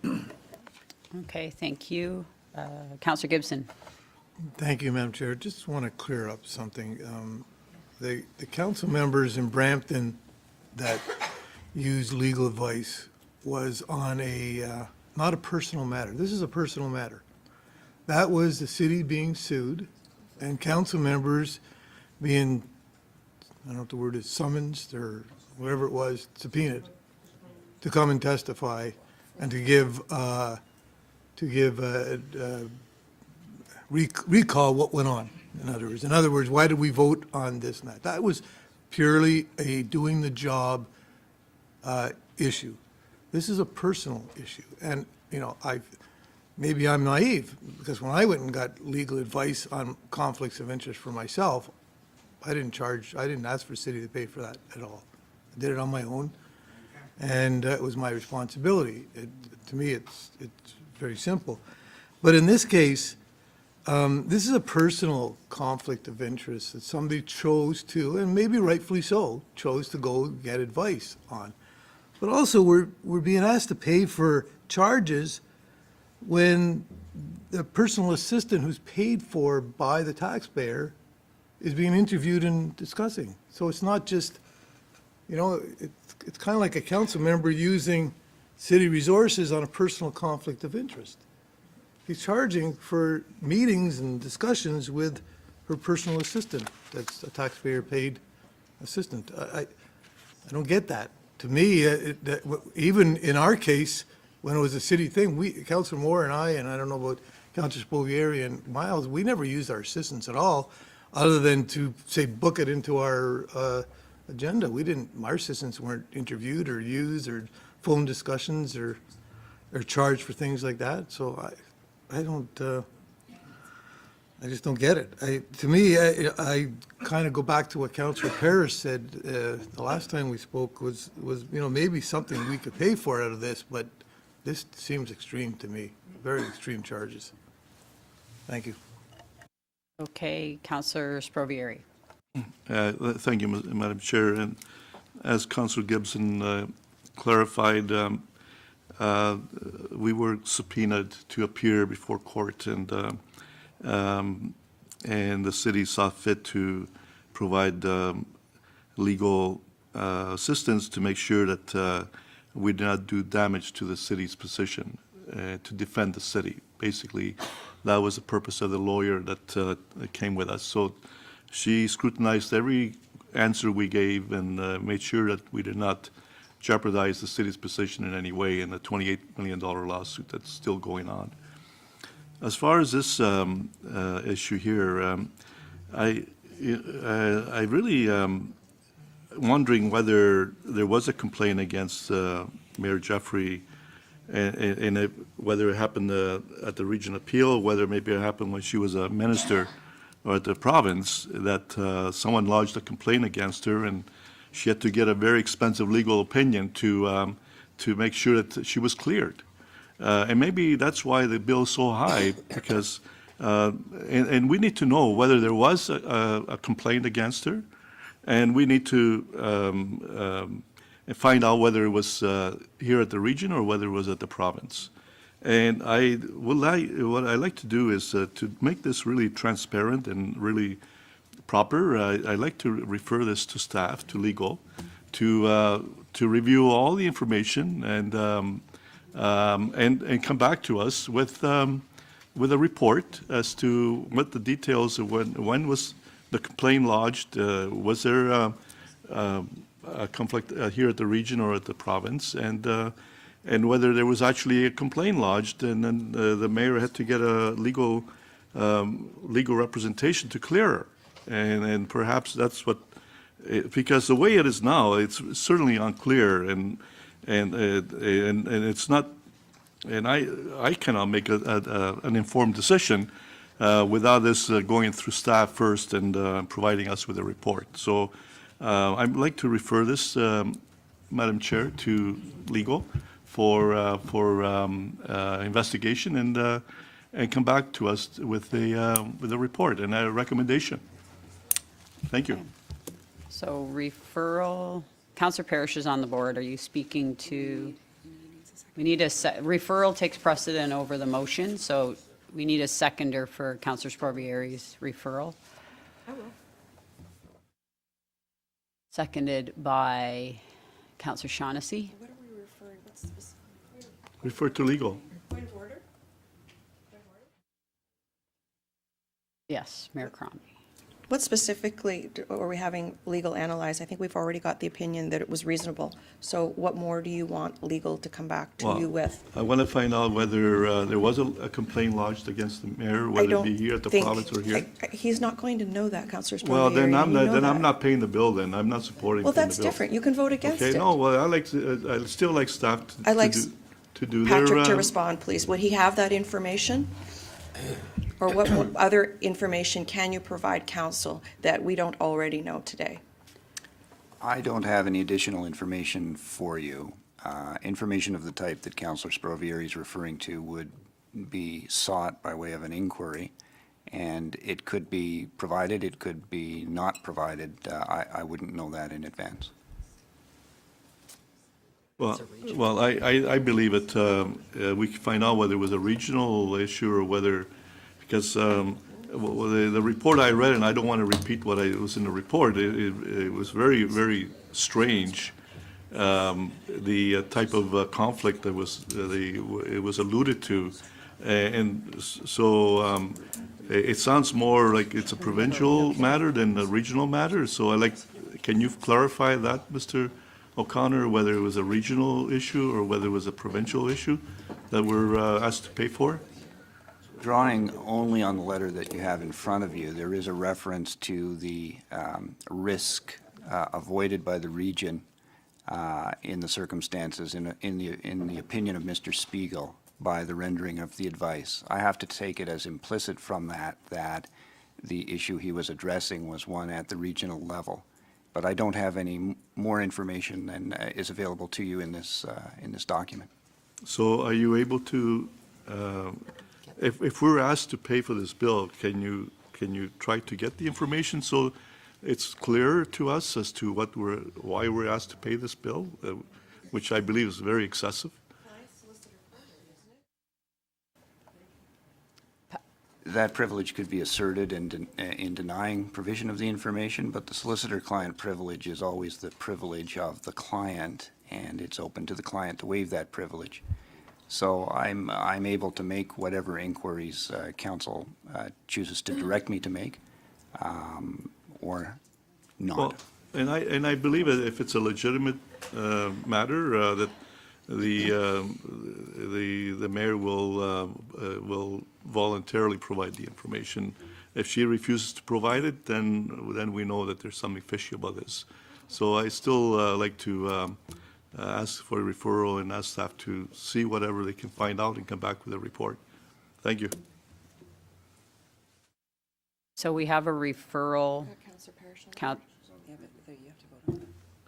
Okay, thank you. Councillor Gibson? Thank you, Madam Chair. Just want to clear up something. The council members in Brampton that used legal advice was on not a personal matter. This is a personal matter. That was the city being sued and council members being, I don't know what the word is, summoned or whatever it was, subpoenaed to come and testify and to give recall what went on. In other words, why did we vote on this and that? That was purely a doing the job issue. This is a personal issue, and maybe I'm naive because when I went and got legal advice on conflicts of interest for myself, I didn't ask for the city to pay for that at all. I did it on my own, and it was my responsibility. To me, it's very simple. But in this case, this is a personal conflict of interest that somebody chose to, and maybe rightfully so, chose to go get advice on. But also, we're being asked to pay for charges when the personal assistant who's paid for by the taxpayer is being interviewed and discussing. So it's not just You know, it's kind of like a council member using city resources on a personal conflict of interest. He's charging for meetings and discussions with her personal assistant, that's a taxpayer-paid assistant. I don't get that. To me, even in our case, when it was a city thing, Councilor Moore and I don't know about Councilor Spovieri and Miles, we never used our assistants at all, other than to, say, book it into our agenda. Our assistants weren't interviewed or used or phone discussions or charged for things like that. So I just don't get it. To me, I kind of go back to what Councilor Parrish said the last time we spoke was, maybe something we could pay for out of this, but this seems extreme to me, very extreme charges. Thank you. Okay, Councillor Sprovieri. Thank you, Madam Chair. And as Councillor Gibson clarified, we were subpoenaed to appear before court, and the city saw fit to provide legal assistance to make sure that we did not do damage to the city's position, to defend the city. Basically, that was the purpose of the lawyer that came with us. So she scrutinized every answer we gave and made sure that we did not jeopardize the city's position in any way in the $28 million lawsuit that's still going on. As far as this issue here, I really wondering whether there was a complaint against Mayor Jeffrey, and whether it happened at the Region Appeal, whether maybe it happened when she was a minister or at the province, that someone lodged a complaint against her, and she had to get a very expensive legal opinion to make sure that she was cleared. And maybe that's why the bill is so high, because, and we need to know whether there was a complaint against her, and we need to find out whether it was here at the region or whether it was at the province. And what I like to do is to make this really transparent and really proper. I'd like to refer this to staff, to legal, to review all the information and come back to us with a report as to what the details of when was the complaint lodged, was there a conflict here at the region or at the province, and whether there was actually a complaint lodged, and then the mayor had to get a legal representation to clear her, and perhaps that's what, because the way it is now, it's certainly unclear, and it's not, and I cannot make an informed decision without this going through staff first and providing us with a report. So I'd like to refer this, Madam Chair, to legal for investigation and come back to us with a report and a recommendation. Thank you. So referral, Councillor Parrish is on the board. Are you speaking to? We need referral takes precedent over the motion, so we need a seconder for Councillor Sprovieri's referral. I will. Seconded by Councillor Shaughnessy. What are we referring, what's the specific? Refer to legal. Point of order? Yes, Mayor Crombie. What specifically are we having legal analyze? I think we've already got the opinion that it was reasonable. So what more do you want legal to come back to you with? I want to find out whether there was a complaint lodged against the mayor, whether it be here at the province or here. He's not going to know that, Councillor Spolieri. Well, then I'm You know that. not paying the bill. Then I'm not supporting. Well, paying that's the bill. different. You can vote against it. Okay, no, well, I still like staff I like to do their. Patrick to respond, please. Would he have that information? Or what other information can you provide council that we don't already know today? I don't have any additional information for you. Information of the type that Councillor Sprovieri is referring to would be sought by way of an inquiry, and it could be provided, it could be not provided. I wouldn't know that in advance. Well, I believe it. We can find out whether it was a regional issue or whether, because well, the report I read, and I don't want to repeat what was in the report, it was very, very strange, the type of conflict that it was alluded to. So it sounds more like it's a provincial matter than a regional matter. So can you clarify that, Mr. O'Connor, whether it was a regional issue or whether it was a provincial issue that we're asked to pay for? Drawing only on the letter that you have in front of you, there is a reference to the risk avoided by the region in the circumstances, in the opinion of Mr. Spiegel, by the rendering of the advice. I have to take it as implicit from that the issue he was addressing was one at the regional level. But I don't have any more information than is available to you in this document. So are you able to, if we're asked to pay for this bill, can you try to get the information so it's clear to us as to why we're asked to pay this bill, which I believe is very excessive? That privilege could be asserted in denying provision of the information, but the solicitor-client privilege is always the privilege of the client, and it's open to the client to waive that privilege. So I'm able to make whatever inquiries council chooses to direct me to make, or not. Well, and I believe that if it's a legitimate matter, that the mayor will voluntarily provide the information. If she refuses to provide it, then we know that there's something fishy about this. So I still like to ask for a referral and ask staff to see whatever they can find out and come back with a report. Thank you. So we have a referral.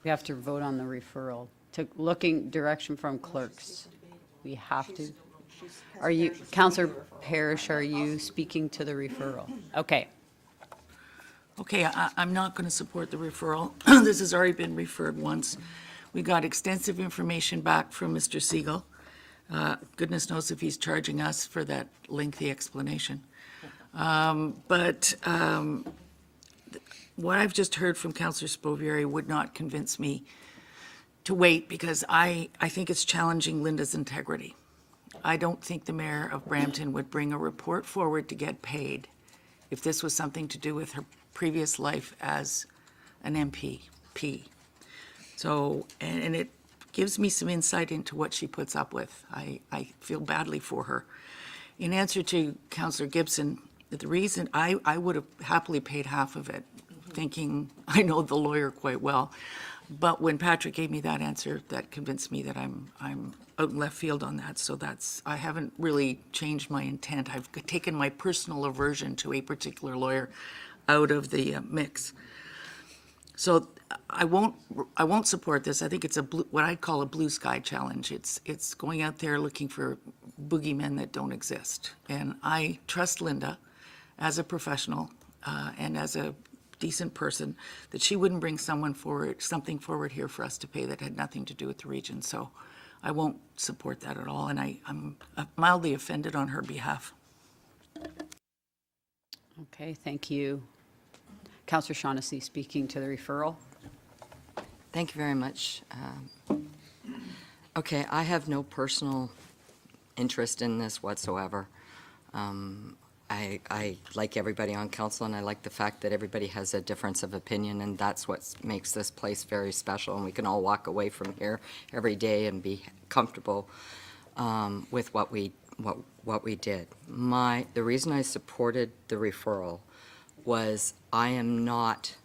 We have to vote on the referral. Looking direction from clerks. We have to. Are you, Councillor Parrish, are you speaking to the referral? Okay. Okay, I'm not going to support the referral. This has already been referred once. We got extensive information back from Mr. Siegel. Goodness knows if he's charging us for that lengthy explanation. But what I've just heard from Councillor Spovieri would not convince me to wait, because I think it's challenging Linda's integrity. I don't think the mayor of Brampton would bring a report forward to get paid if this was something to do with her previous life as an MP. So, and it gives me some insight into what she puts up with. I feel badly for her. In answer to Councillor Gibson, the reason I would have happily paid half of it, thinking I know the lawyer quite well. But when Patrick gave me that answer, that convinced me that I'm out in left field on that. So I haven't really changed my intent. I've taken my personal aversion to a particular lawyer out of the mix. So I won't support this. I think it's what I call a blue sky challenge. It's going out there looking for boogeymen that don't exist. And I trust Linda as a professional and as a decent person, that she wouldn't bring something forward here for us to pay that had nothing to do with the region. So I won't support that at all, and I'm mildly offended on her behalf. Okay, thank you. Councillor Shaughnessy speaking to the referral. Thank you very much. Okay, I have no personal interest in this whatsoever. I like everybody on council, and I like the fact that everybody has a difference of opinion, and that's what makes this place very special, and we can all walk away from here every day and be comfortable with what we did. The reason I supported the referral was I am not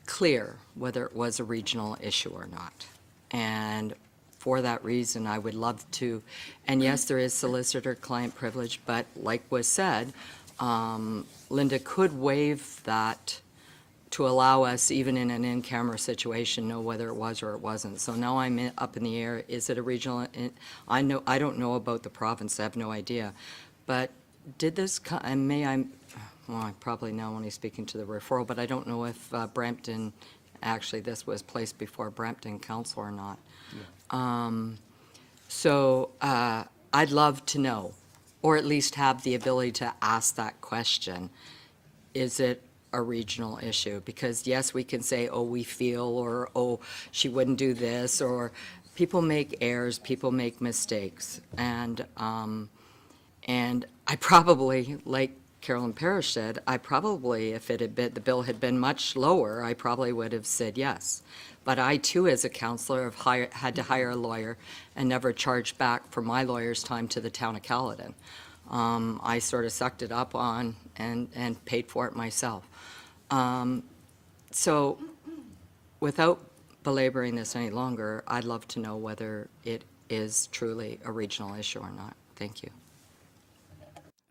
clear whether it was a regional issue or not. And for that reason, I would love to, and yes, there is solicitor-client privilege, but like was said, Linda could waive that to allow us, even in an in-camera situation, know whether it was or it wasn't. So now I'm up in the air. Is it a regional? I don't know about the province. I have no idea. But did this, and well, I probably now only speaking to the referral, but I don't know if Brampton, actually this was placed before Brampton Council or not. So I'd love to know or at least have the ability to ask that question. Is it a regional issue? Because yes, we can say, oh, we feel, or, oh, she wouldn't do this, or people make errors, people make mistakes. And I probably, like Carolyn Parrish said, I probably, if it had been, the bill had been much lower, I probably would have said yes. But I too, as a counselor, have had to hire a lawyer and never charged back for my lawyer's time to the town of Caledon. I sort of sucked it up on and paid for it myself. So without belaboring this any longer, I'd love to know whether it is truly a regional issue or not. Thank you.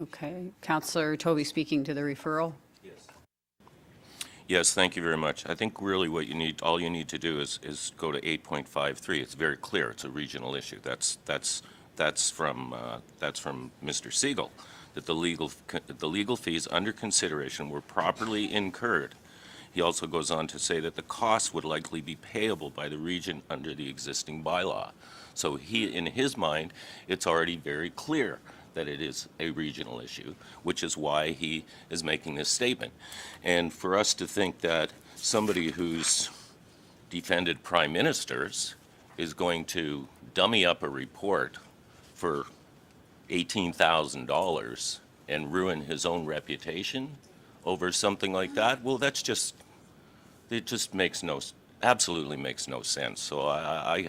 Okay, Councillor Toby speaking to the referral. Yes, thank you very much. I think really what you need, all you need to do is go to 8.53. It's very clear. It's a regional issue. That's from Mr. Siegel, that the legal fees under consideration were properly incurred. He also goes on to say that the costs would likely be payable by the region under the existing bylaw. So in his mind, it's already very clear that it is a regional issue, which is why he is making this statement. And for us to think that somebody who's defended prime ministers is going to dummy up a report for $18,000 and ruin his own reputation over something like that, well, it just absolutely makes no sense. So I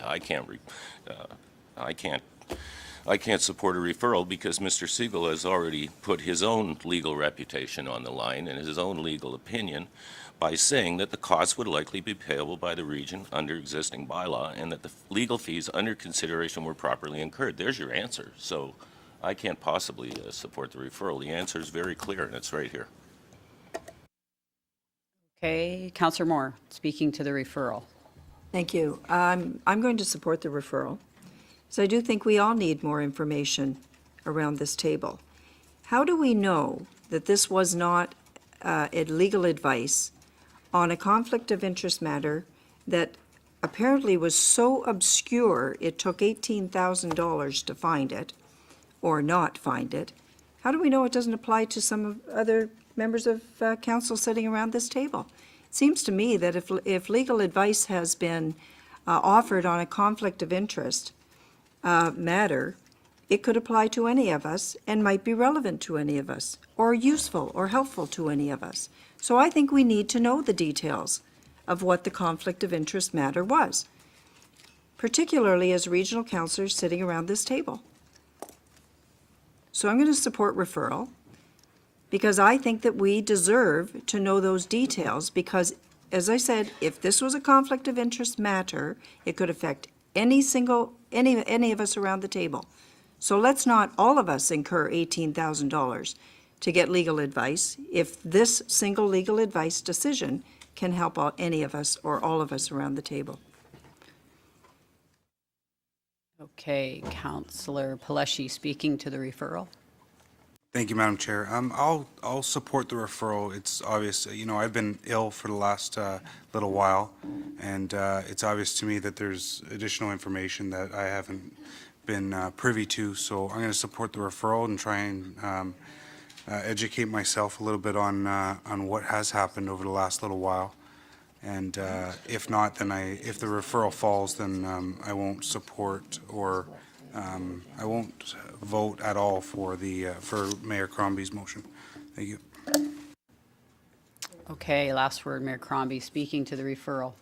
can't support a referral because Mr. Siegel has already put his own legal reputation on the line and his own legal opinion by saying that the costs would likely be payable by the region under existing bylaw and that the legal fees under consideration were properly incurred. There's your answer. So I can't possibly support the referral. The answer is very clear and it's right here. Okay, Councillor Moore speaking to the referral. Thank you. I'm going to support the referral. So I do think we all need more information around this table. How do we know that this was not legal advice on a conflict of interest matter that apparently was so obscure it took $18,000 to find it or not find it? How do we know it doesn't apply to some of other members of council sitting around this table? It seems to me that if legal advice has been offered on a conflict of interest matter, it could apply to any of us and might be relevant to any of us, or useful or helpful to any of us. So I think we need to know the details of what the conflict of interest matter was, particularly as regional councillors sitting around this table. So I'm going to support referral because I think that we deserve to know those details because, as I said, if this was a conflict of interest matter, it could affect any of us around the table. So let's not all of us incur $18,000 to get legal advice if this single legal advice decision can help any of us or all of us around the table. Okay, Councillor Paleshi speaking to the referral. Thank you, Madam Chair. I'll support the referral. It's obvious, I've been ill for the last little while, and it's obvious to me that there's additional information that I haven't been privy to. So I'm going to support the referral and try and educate myself a little bit on what has happened over the last little while. And if not, then if the referral falls, then I won't support or I won't vote at all for Mayor Crombie's motion. Thank you. Okay, last word, Mayor Crombie speaking to the referral.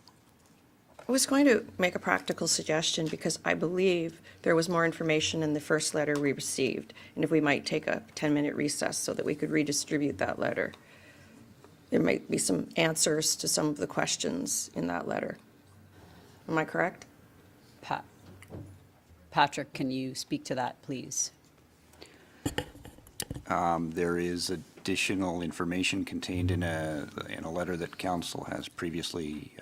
I was going to make a practical suggestion because I believe there was more information in the first letter we received, and if we might take a 10-minute recess so that we could redistribute that letter. There might be some answers to some of the questions in that letter. Am I correct? Patrick, can you speak to that, please? There is additional information contained in a letter that council has previously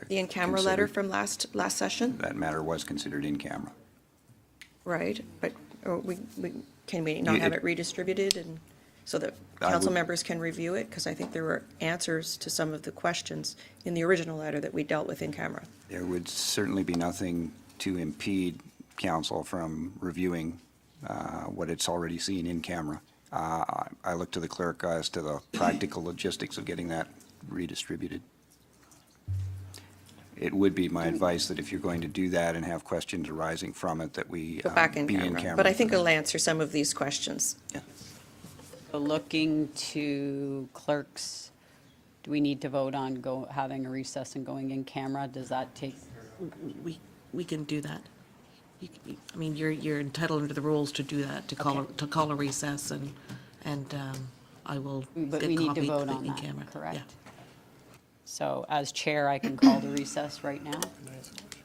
The in-camera letter considered. from last session? That matter was considered in camera. Right, but can we not have it redistributed and so that council members can review it? Because I think there were answers to some of the questions in the original letter that we dealt with in camera. There would certainly be nothing to impede council from reviewing what it's already seen in camera. I look to the clerk as to the practical logistics of getting that redistributed. It would be my advice that if you're going to do that and have questions arising from it, that we Go back in be in camera. camera. But I think it'll answer some of these questions. So looking to clerks, do we need to vote on having a recess and going in camera? Does that take, We can do that. I mean, you're entitled under the rules to do that, to call a recess, and I will but get we need to copy vote on in that, camera. correct? Yeah. So as chair, I can call the recess right now?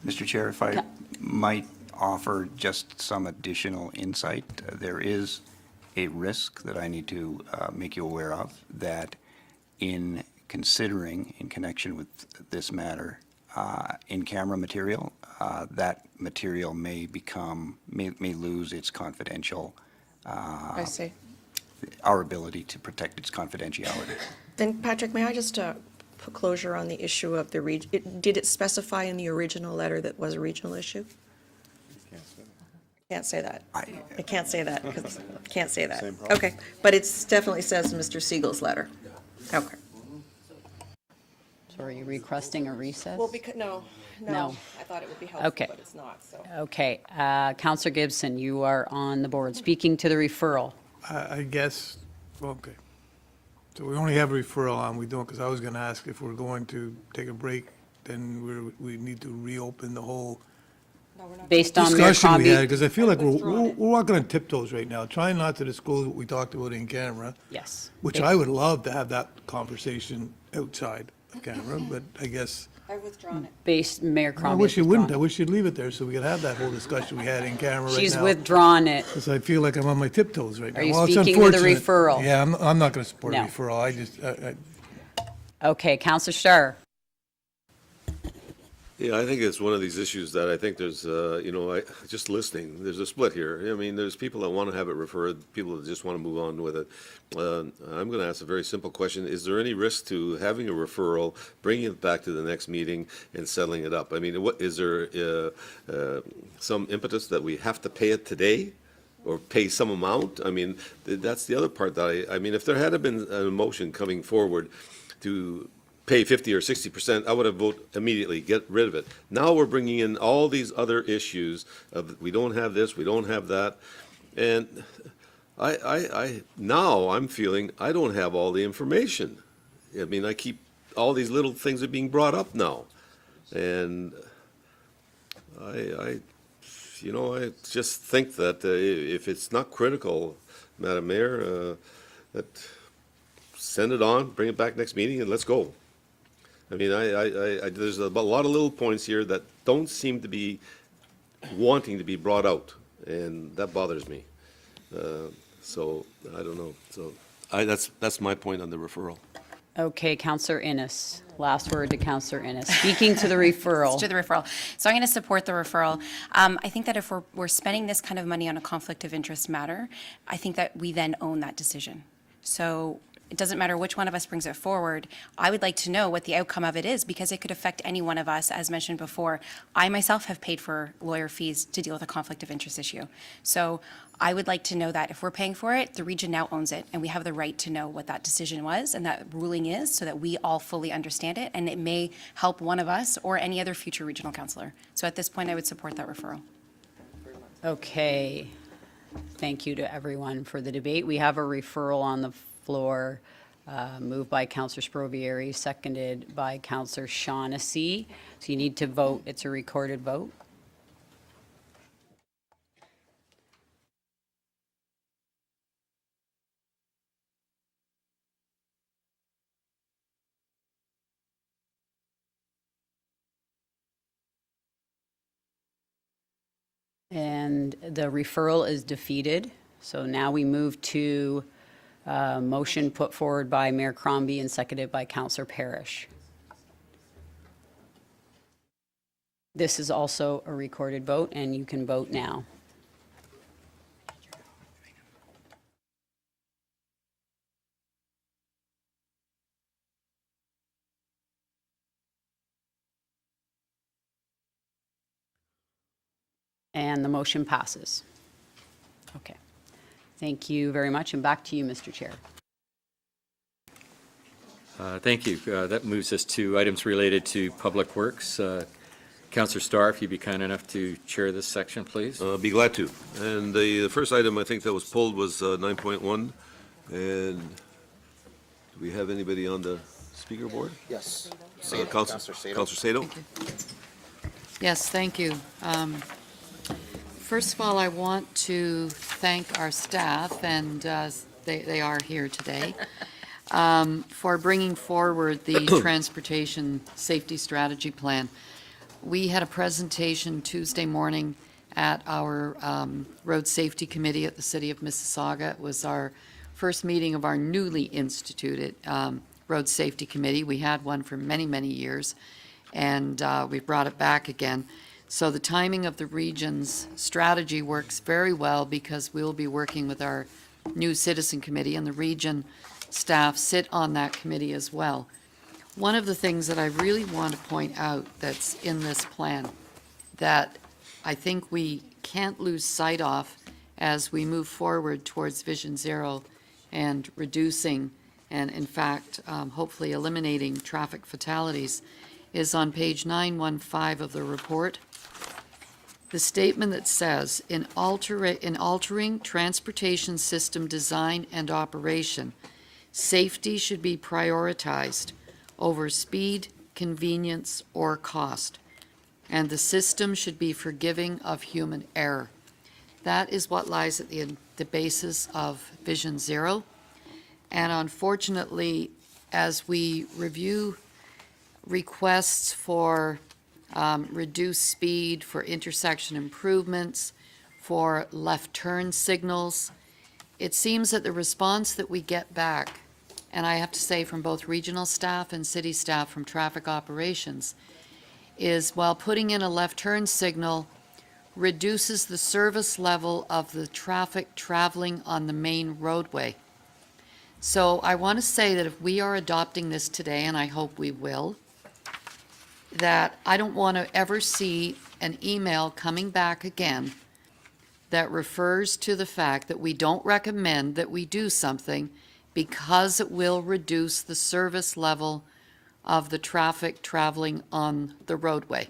Mr. Chair, if I might offer just some additional insight, there is a risk that I need to make you aware of, that in considering, in connection with this matter, in-camera material, that material may lose its confidential, I see. our ability to protect its confidentiality. And Patrick, may I just put closure on the issue of the did it specify in the original letter that was a regional issue? Can't say that. I can't say that, because, can't say that. Okay, but it definitely says in Mr. Siegel's letter. Okay. So are you requesting a recess? Well, because, no, No. I thought it would be helpful, Okay. but it's not, so. Okay, Counselor Gibson, you are on the board. Speaking to the referral. I guess, okay. So we only have a referral on, we don't, because I was going to ask if we're going to take a break, then we need to reopen the whole Based on Mayor discussion we Crombie. had, because I feel like we're walking on tiptoes right now, trying not to disclose what we talked about in camera. Yes. Which I would love to have that conversation outside of camera, but I guess, I've withdrawn it. Based, Mayor I Crombie. wish you has wouldn't, I withdrawn. wish you'd leave it there so we could have that whole discussion we had in camera right now. She's withdrawn it. Because I feel like I'm on my tiptoes right now. Are you Well, it's speaking to the unfortunate. referral? Yeah, I'm not going to support a No. referral, I just, Okay, Counselor Starr. Yeah, I think it's one of these issues that I think there's, just listening, there's a split here. I mean, there's people that want to have it referred, people that just want to move on with it. I'm going to ask a very simple question. Is there any risk to having a referral, bringing it back to the next meeting and settling it up? I mean, is there some impetus that we have to pay it today? Or pay some amount? I mean, that's the other part that I mean, if there had been a motion coming forward to pay 50 or 60%, I would have voted immediately, get rid of it. Now we're bringing in all these other issues of, we don't have this, we don't have that. And now I'm feeling I don't have all the information. I mean, all these little things are being brought up now. And I just think that if it's not critical, Madam Mayor, that send it on, bring it back next meeting, and let's go. I mean, there's a lot of little points here that don't seem to be wanting to be brought out, and that bothers me. So, I don't know. So, that's my point on the referral. Okay, Counselor Innes. Last word to Counselor Innes. Speaking to the referral. To the referral. So I'm going to support the referral. I think that if we're spending this kind of money on a conflict of interest matter, I think that we then own that decision. So it doesn't matter which one of us brings it forward. I would like to know what the outcome of it is, because it could affect any one of us, as mentioned before. I myself have paid for lawyer fees to deal with a conflict of interest issue. So I would like to know that if we're paying for it, the region now owns it, and we have the right to know what that decision was and that ruling is, so that we all fully understand it, and it may help one of us or any other future regional councillor. So at this point, I would support that referral. Okay. Thank you to everyone for the debate. We have a referral on the floor, moved by Councillor Sprovieri, seconded by Councillor Shaughnessy. So you need to vote. It's a recorded vote. And the referral is defeated. So now we move to motion put forward by Mayor Crombie and seconded by Councillor Parrish. This is also a recorded vote, and you can vote now. And the motion passes. Okay. Thank you very much, and back to you, Mr. Chair. Thank you. That moves us to items related to Public Works. Councillor Starr, if you'd be kind enough to chair this section, please. Be glad to. And the first item I think that was pulled was 9.1. And do we have anybody on the speaker board? Yes. Councillor Sato? Yes, thank you. First of all, I want to thank our staff, and they are here today, for bringing forward the Transportation Safety Strategy Plan. We had a presentation Tuesday morning at our Road Safety Committee at the City of Mississauga. It was our first meeting of our newly instituted Road Safety Committee. We had one for many, many years, and we brought it back again. So the timing of the region's strategy works very well because we'll be working with our new Citizen Committee, and the region staff sit on that committee as well. One of the things that I really want to point out that's in this plan that I think we can't lose sight of as we move forward towards Vision Zero and reducing and, in fact, hopefully eliminating traffic fatalities is on page 915 of the report. The statement that says, in altering transportation system design and operation, safety should be prioritized over speed, convenience, or cost, and the system should be forgiving of human error. That is what lies at the basis of Vision Zero. And unfortunately, as we review requests for reduced speed, for intersection improvements, for left turn signals, it seems that the response that we get back, and I have to say from both regional staff and city staff from traffic operations, is while putting in a left turn signal reduces the service level of the traffic traveling on the main roadway. So I want to say that if we are adopting this today, and I hope we will, that I don't want to ever see an email coming back again that refers to the fact that we don't recommend that we do something because it will reduce the service level of the traffic traveling on the roadway.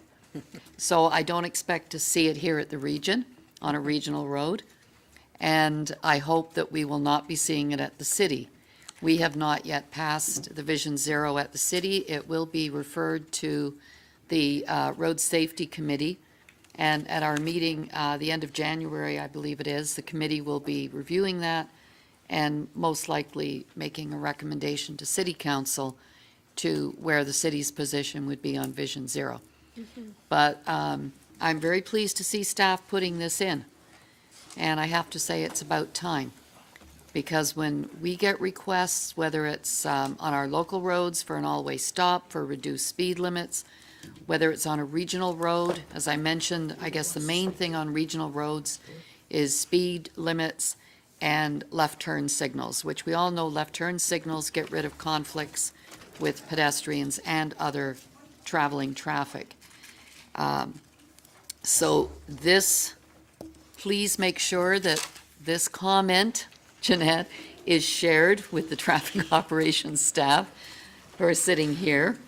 So I don't expect to see it here at the region, on a regional road, and I hope that we will not be seeing it at the city. We have not yet passed the Vision Zero at the city. It will be referred to the Road Safety Committee, and at our meeting, the end of January, I believe it is, the committee will be reviewing that and most likely making a recommendation to City Council to where the city's position would be on Vision Zero. But I'm very pleased to see staff putting this in. And I have to say it's about time. Because when we get requests, whether it's on our local roads for an all-way stop, for reduced speed limits, whether it's on a regional road, as I mentioned, I guess the main thing on regional roads is speed limits and left turn signals, which we all know left turn signals get rid of conflicts with pedestrians and other traveling traffic. So this, please make sure that this comment, Jeanette, is shared with the traffic operations staff who are sitting here,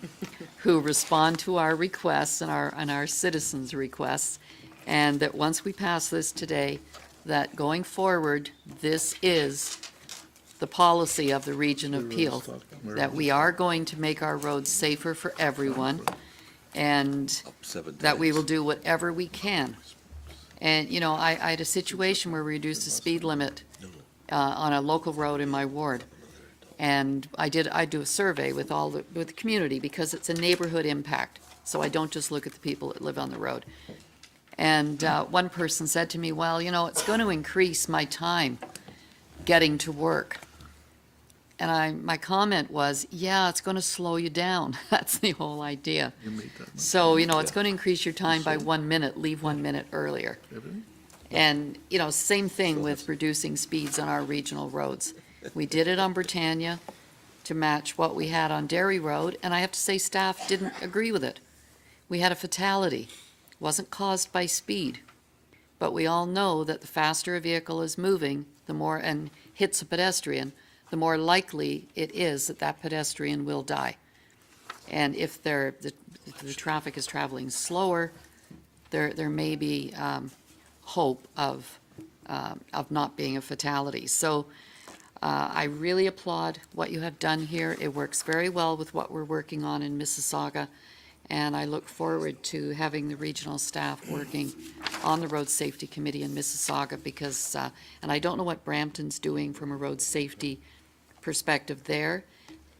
who respond to our requests and our citizens' requests, and that once we pass this today, that going forward, this is the policy of the Region of Peel, that we are going to make our roads safer for everyone, and that we will do whatever we can. And, you know, I had a situation where we reduced the speed limit on a local road in my ward. And I do a survey with with the community because it's a neighborhood impact. So I don't just look at the people that live on the road. And one person said to me, well, you know, it's going to increase my time getting to work. And my comment was, yeah, it's going to slow you down. That's the whole idea. So, you know, it's going to increase your time by 1 minute, leave 1 minute earlier. And, you know, same thing with reducing speeds on our regional roads. We did it on Britannia to match what we had on Derry Road, and I have to say staff didn't agree with it. We had a fatality. It wasn't caused by speed. But we all know that the faster a vehicle is moving, the more, and hits a pedestrian, the more likely it is that that pedestrian will die. And if the traffic is traveling slower, there may be hope of not being a fatality. So I really applaud what you have done here. It works very well with what we're working on in Mississauga, and I look forward to having the regional staff working on the Road Safety Committee in Mississauga because, and I don't know what Brampton's doing from a road safety perspective there,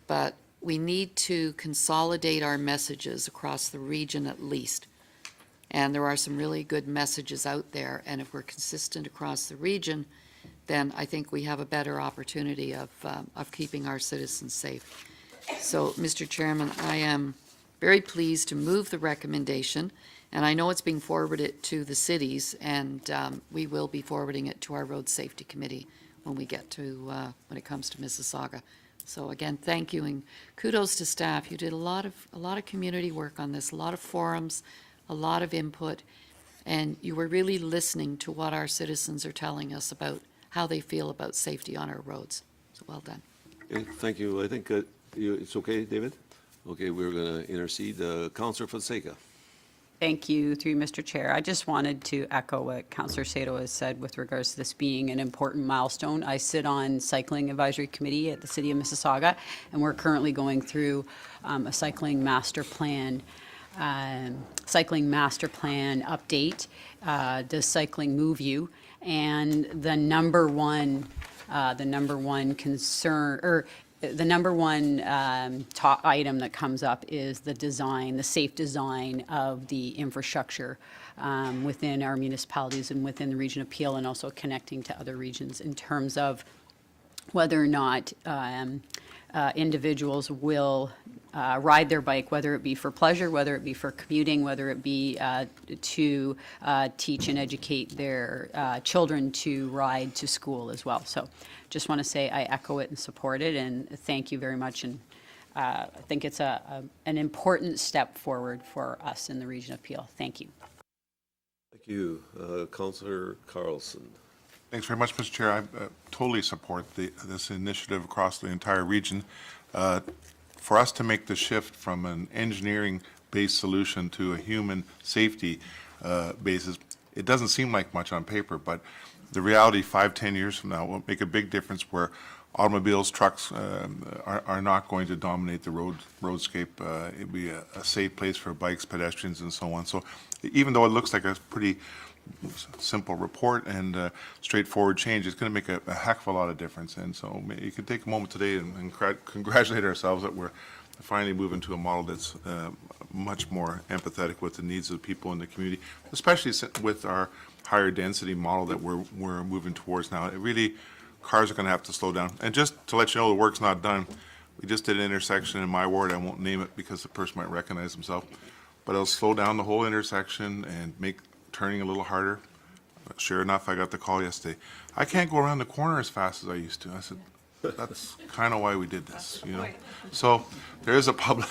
but we need to consolidate our messages across the region at least. And there are some really good messages out there, and if we're consistent across the region, then I think we have a better opportunity of keeping our citizens safe. So, Mr. Chairman, I am very pleased to move the recommendation, and I know it's being forwarded to the cities, and we will be forwarding it to our Road Safety Committee when we get to, when it comes to Mississauga. So again, thank you, and kudos to staff. You did a lot of community work on this, a lot of forums, a lot of input, and you were really listening to what our citizens are telling us about how they feel about safety on our roads. So well done. Okay, thank you. I think it's okay, David? Okay, we're going to intercede. Councillor Fonseca. Thank you, through you, Mr. Chair. I just wanted to echo what Councillor Sato has said with regards to this being an important milestone. I sit on Cycling Advisory Committee at the City of Mississauga, and we're currently going through a cycling master plan update. Does cycling move you? And the number one concern, or the number one top item that comes up is the design, the safe design of the infrastructure within our municipalities and within the region of Peel, and also connecting to other regions in terms of whether or not individuals will ride their bike, whether it be for pleasure, whether it be for commuting, whether it be to teach and educate their children to ride to school as well. So just want to say I echo it and support it, and thank you very much. And I think it's an important step forward for us in the region of Peel. Thank you. Thank you. Councillor Carlson. Thanks very much, Mr. Chair. I totally support this initiative across the entire region. For us to make the shift from an engineering-based solution to a human safety basis, it doesn't seem like much on paper, but the reality 5-10 years from now will make a big difference where automobiles, trucks are not going to dominate the roadscape. It'll be a safe place for bikes, pedestrians, and so on. So even though it looks like a pretty simple report and straightforward change, it's going to make a heck of a lot of difference. And so you can take a moment today and congratulate ourselves that we're finally moving to a model that's much more empathetic with the needs of the people in the community, especially with our higher density model that we're moving towards now. It really, cars are going to have to slow down. And just to let you know, the work's not done. We just did an intersection in my ward. I won't name it because the person might recognize himself, but it'll slow down the whole intersection and make turning a little harder. Sure enough, I got the call yesterday. I can't go around the corner as fast as I used to. I said, that's kind of why we did this, you know. So there is a public,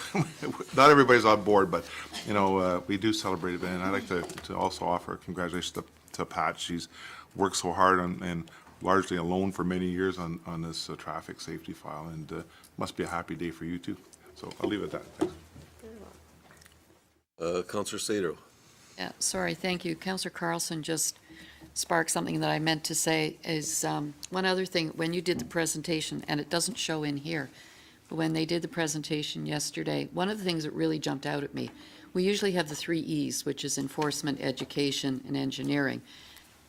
not everybody's on board, but, you know, we do celebrate it. And I'd like to also offer congratulations to Pat. She's worked so hard and largely alone for many years on this traffic safety file, and must be a happy day for you too. So I'll leave it at that. Thanks. Councillor Sato. Yeah, sorry, thank you. Councillor Carlson just sparked something that I meant to say is one other thing. When you did the presentation, and it doesn't show in here, but when they did the presentation yesterday, one of the things that really jumped out at me, we usually have the 3 E's, which is enforcement, education, and engineering.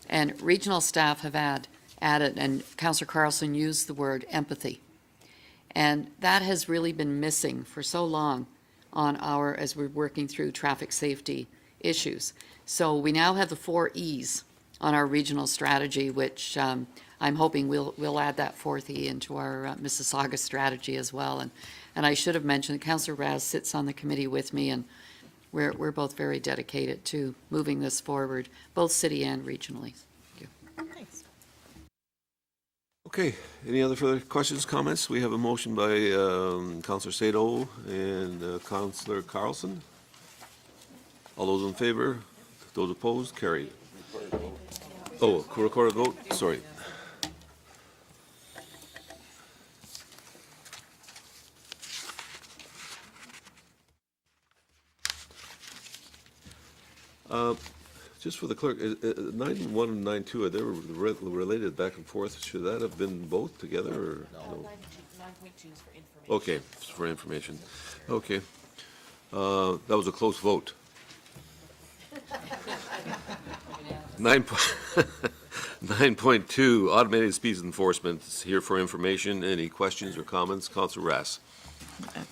And regional staff have added, and Councillor Carlson used the word empathy. And that has really been missing for so long on as we're working through traffic safety issues. So we now have the 4 E's on our regional strategy, which I'm hoping we'll add that 4th E into our Mississauga strategy as well. And I should have mentioned, Councillor Raz sits on the committee with me, and we're both very dedicated to moving this forward, both city and regionally. Thank you. Thanks. Okay, any other further questions, comments? We have a motion by Councillor Sato and Councillor Carlson. All those in favor? Those opposed? Carried. Oh, recorded vote, sorry. Just for the clerk, 9.1 and 9.2, are they related back and forth? Should that have been both together, or no? 9.2 is for information. Okay, it's for information. Okay. That was a close vote. 9.2, automated speeds enforcement, is here for information. Any questions or comments? Councillor Rass.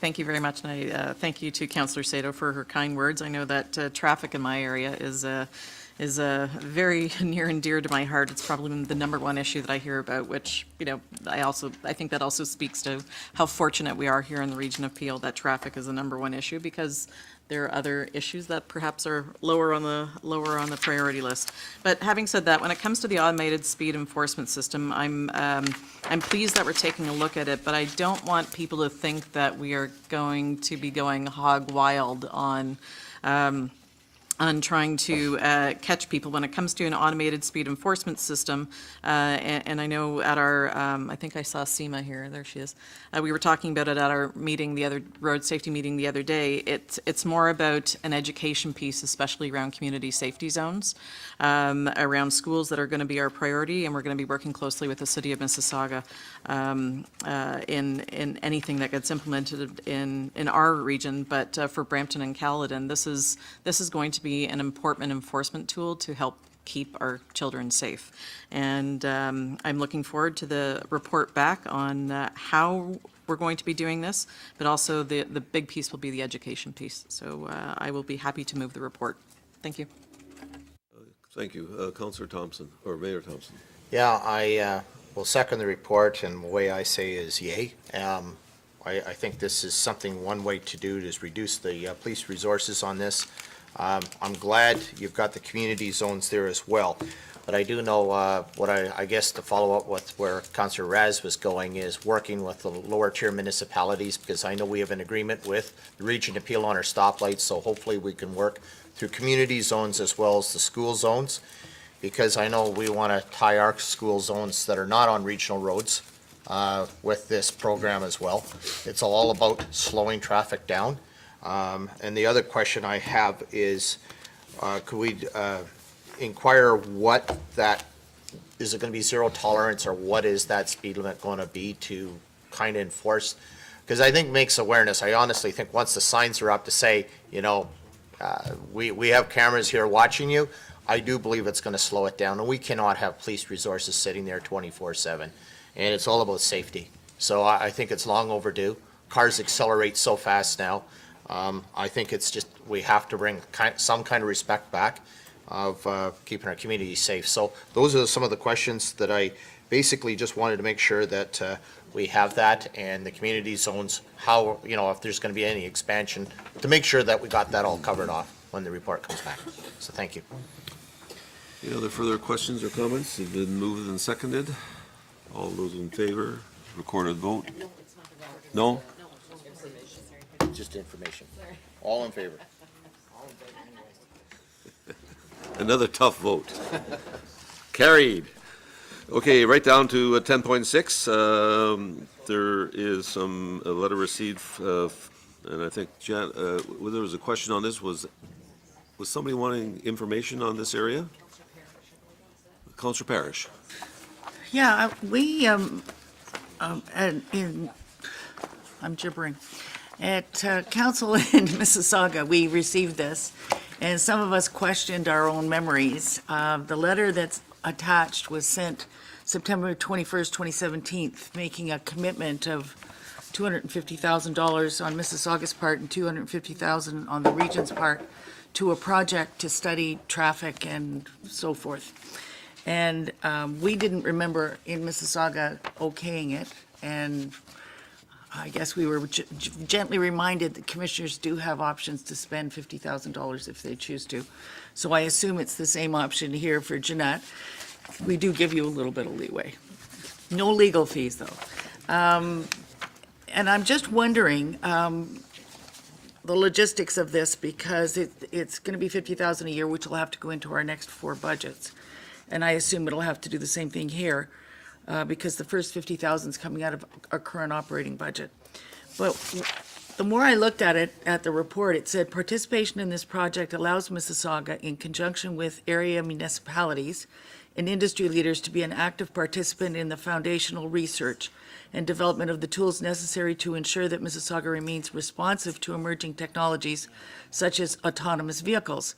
Thank you very much, and I thank you to Councillor Sato for her kind words. I know that traffic in my area is very near and dear to my heart. It's probably the number one issue that I hear about, which, you know, I think that also speaks to how fortunate we are here in the region of Peel that traffic is the number one issue, because there are other issues that perhaps are lower on the priority list. But having said that, when it comes to the automated speed enforcement system, I'm pleased that we're taking a look at it, but I don't want people to think that we are going to be going hog wild on trying to catch people when it comes to an automated speed enforcement system. And I know at our, I think I saw Seema here, there she is. We were talking about it at our meeting, road safety meeting the other day. It's more about an education piece, especially around community safety zones, around schools that are going to be our priority, and we're going to be working closely with the City of Mississauga in anything that gets implemented in our region. But for Brampton and Caledon, this is going to be an important enforcement tool to help keep our children safe. And I'm looking forward to the report back on how we're going to be doing this, but also the big piece will be the education piece. So I will be happy to move the report. Thank you. Thank you. Councillor Thompson, or Mayor Thompson. Yeah, I will second the report, and the way I say is yay. I think this is something, one way to do it is reduce the police resources on this. I'm glad you've got the community zones there as well. But I do know what I guess to follow up with where Councillor Raz was going is working with the lower tier municipalities, because I know we have an agreement with the Region of Peel on our stoplights, so hopefully we can work through community zones as well as the school zones, because I know we want to tie our school zones that are not on regional roads with this program as well. It's all about slowing traffic down. And the other question I have is, could we inquire what that, is it going to be zero tolerance, or what is that speed limit going to be to kind of enforce? Because I think makes awareness. I honestly think once the signs are up to say, you know, we have cameras here watching you, I do believe it's going to slow it down. And we cannot have police resources sitting there 24/7. And it's all about safety. So I think it's long overdue. Cars accelerate so fast now. I think it's just, we have to bring some kind of respect back of keeping our community safe. So those are some of the questions that I basically just wanted to make sure that we have that, and the community zones, how, you know, if there's going to be any expansion, to make sure that we got that all covered off when the report comes back. So thank you. Any other further questions or comments? Have been moved and seconded. All those in favor, recorded vote? No? Just information. All in favor? Another tough vote. Carried. Okay, right down to 10.6. There is a letter received, and I think, Jan, there was a question on this. Was somebody wanting information on this area? Councillor Parrish. Yeah, we, I'm gibbering. At council in Mississauga, we received this, and some of us questioned our own memories. The letter that's attached was sent September 21st, 2017, making a commitment of $250,000 on Mississauga's part and $250,000 on the region's part to a project to study traffic and so forth. And we didn't remember in Mississauga okaying it, and I guess we were gently reminded that commissioners do have options to spend $50,000 if they choose to. So I assume it's the same option here for Jeanette. We do give you a little bit of leeway. No legal fees, though. And I'm just wondering the logistics of this, because it's going to be $50,000 a year, which will have to go into our next 4 budgets. And I assume it'll have to do the same thing here, because the first 50,000 is coming out of our current operating budget. But the more I looked at it, at the report, it said participation in this project allows Mississauga, in conjunction with area municipalities and industry leaders, to be an active participant in the foundational research and development of the tools necessary to ensure that Mississauga remains responsive to emerging technologies such as autonomous vehicles.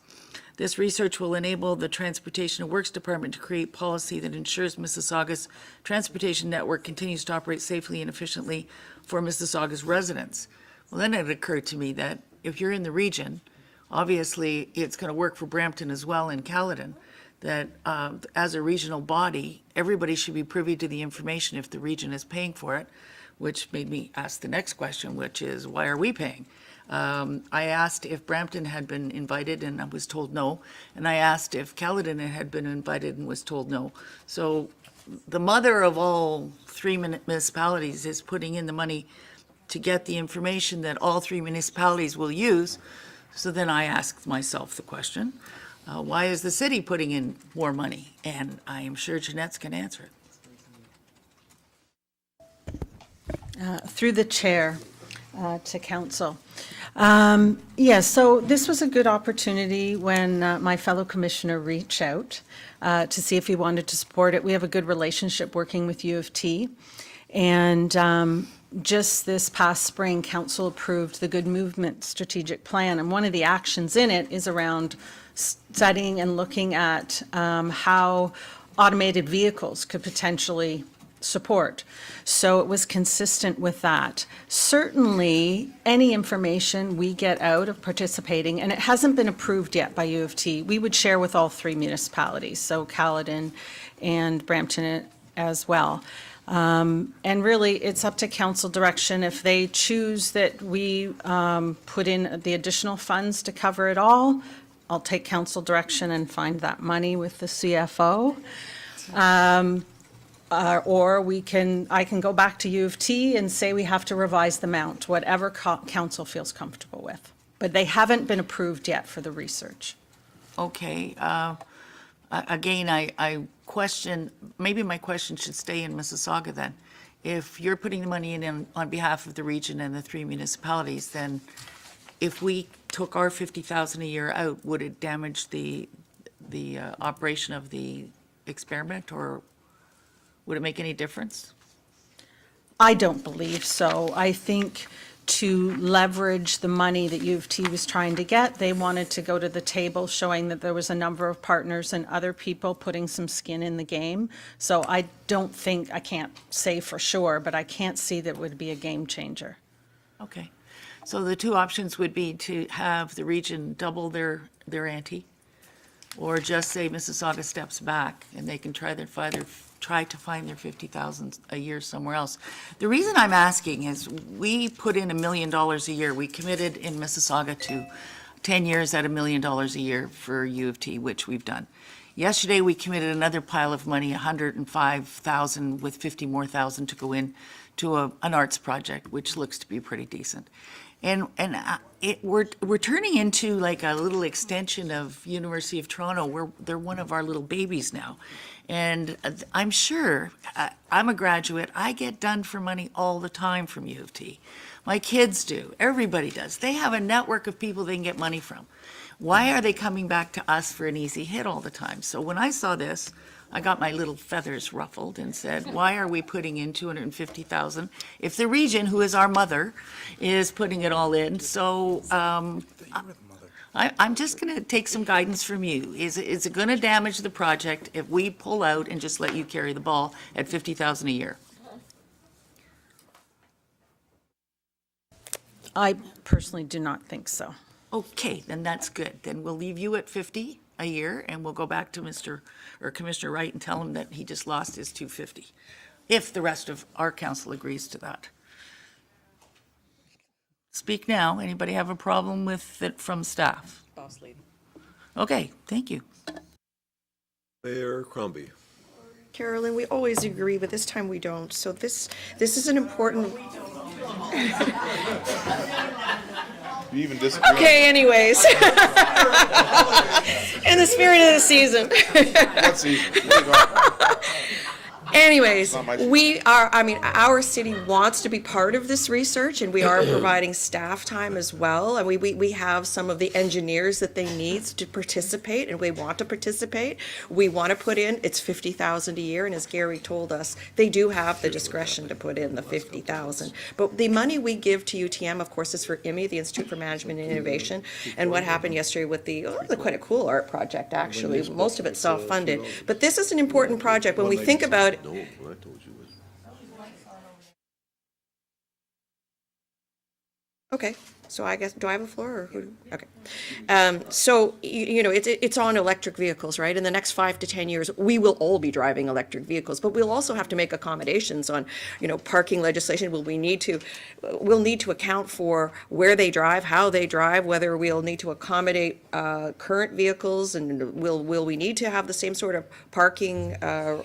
This research will enable the Transportation and Works Department to create policy that ensures Mississauga's transportation network continues to operate safely and efficiently for Mississauga's residents. Well, then it occurred to me that if you're in the region, obviously it's going to work for Brampton as well and Caledon, that as a regional body, everybody should be privy to the information if the region is paying for it, which made me ask the next question, which is, why are we paying? I asked if Brampton had been invited, and I was told no. And I asked if Caledon had been invited and was told no. So the mother of all three municipalities is putting in the money to get the information that all three municipalities will use. So then I asked myself the question, why is the city putting in more money? And I am sure Jeanette's can answer it. Through the chair to council. Yes, so this was a good opportunity when my fellow commissioner reached out to see if he wanted to support it. We have a good relationship working with U of T. And just this past spring, council approved the Good Movement Strategic Plan. And one of the actions in it is around studying and looking at how automated vehicles could potentially support. So it was consistent with that. Certainly, any information we get out of participating, and it hasn't been approved yet by U of T, we would share with all three municipalities, so Caledon and Brampton as well. And really, it's up to council direction. If they choose that we put in the additional funds to cover it all, I'll take council direction and find that money with the CFO. Or I can go back to U of T and say we have to revise the amount, whatever council feels comfortable with. But they haven't been approved yet for the research. Okay. Again, I question, maybe my question should stay in Mississauga then. If you're putting the money in on behalf of the region and the three municipalities, then if we took our 50,000 a year out, would it damage the operation of the experiment, or would it make any difference? I don't believe so. I think to leverage the money that U of T was trying to get, they wanted to go to the table showing that there was a number of partners and other people putting some skin in the game. So I don't think, I can't say for sure, but I can't see that would be a game changer. Okay. So the two options would be to have the region double their ante, or just say Mississauga steps back and they can try to find their 50,000 a year somewhere else. The reason I'm asking is we put in $1 million a year. We committed in Mississauga to 10 years at $1 million a year for U of T, which we've done. Yesterday, we committed another pile of money, 105,000 with 50 more thousand to go in to an arts project, which looks to be pretty decent. And we're turning into like a little extension of University of Toronto. They're one of our little babies now. And I'm sure, I'm a graduate, I get done for money all the time from U of T. My kids do, everybody does. They have a network of people they can get money from. Why are they coming back to us for an easy hit all the time? So when I saw this, I got my little feathers ruffled and said, why are we putting in 250,000 if the region, who is our mother, is putting it all in? So I'm just going to take some guidance from you. Is it going to damage the project if we pull out and just let you carry the ball at 50,000 a year? I personally do not think so. Okay, then that's good. Then we'll leave you at 50 a year, and we'll go back to Commissioner Wright and tell him that he just lost his 250, if the rest of our council agrees to that. Speak now. Anybody have a problem with it from staff? Boss lead. Okay, thank you. Mayor Crombie. Carolyn, we always agree, but this time we don't. So this is an important. You even disagree. Okay, anyways. In the spirit of the season. What season? There you go. Anyways, Not my- our city wants to be part of this research, and we are providing staff time as well. And we have some of the engineers that they need to participate, and we want to participate. We want to put in, it's $50,000 a year, and as Gary told us, they do have the discretion to put in the $50,000. But the money we give to UTM, of course, is for IMI, the Institute for Management and Innovation. And what happened yesterday with quite a cool art project, actually. Most of it's self-funded. But this is an important project. When we think about No, what I told you was. Okay, so I guess, do I have a floor or who? Okay. So, it's on electric vehicles, right? In the next 5 to 10 years, we will all be driving electric vehicles, but we'll also have to make accommodations on, parking legislation. We'll need to account for where they drive, how they drive, whether we'll need to accommodate current vehicles, and will we need to have the same sort of parking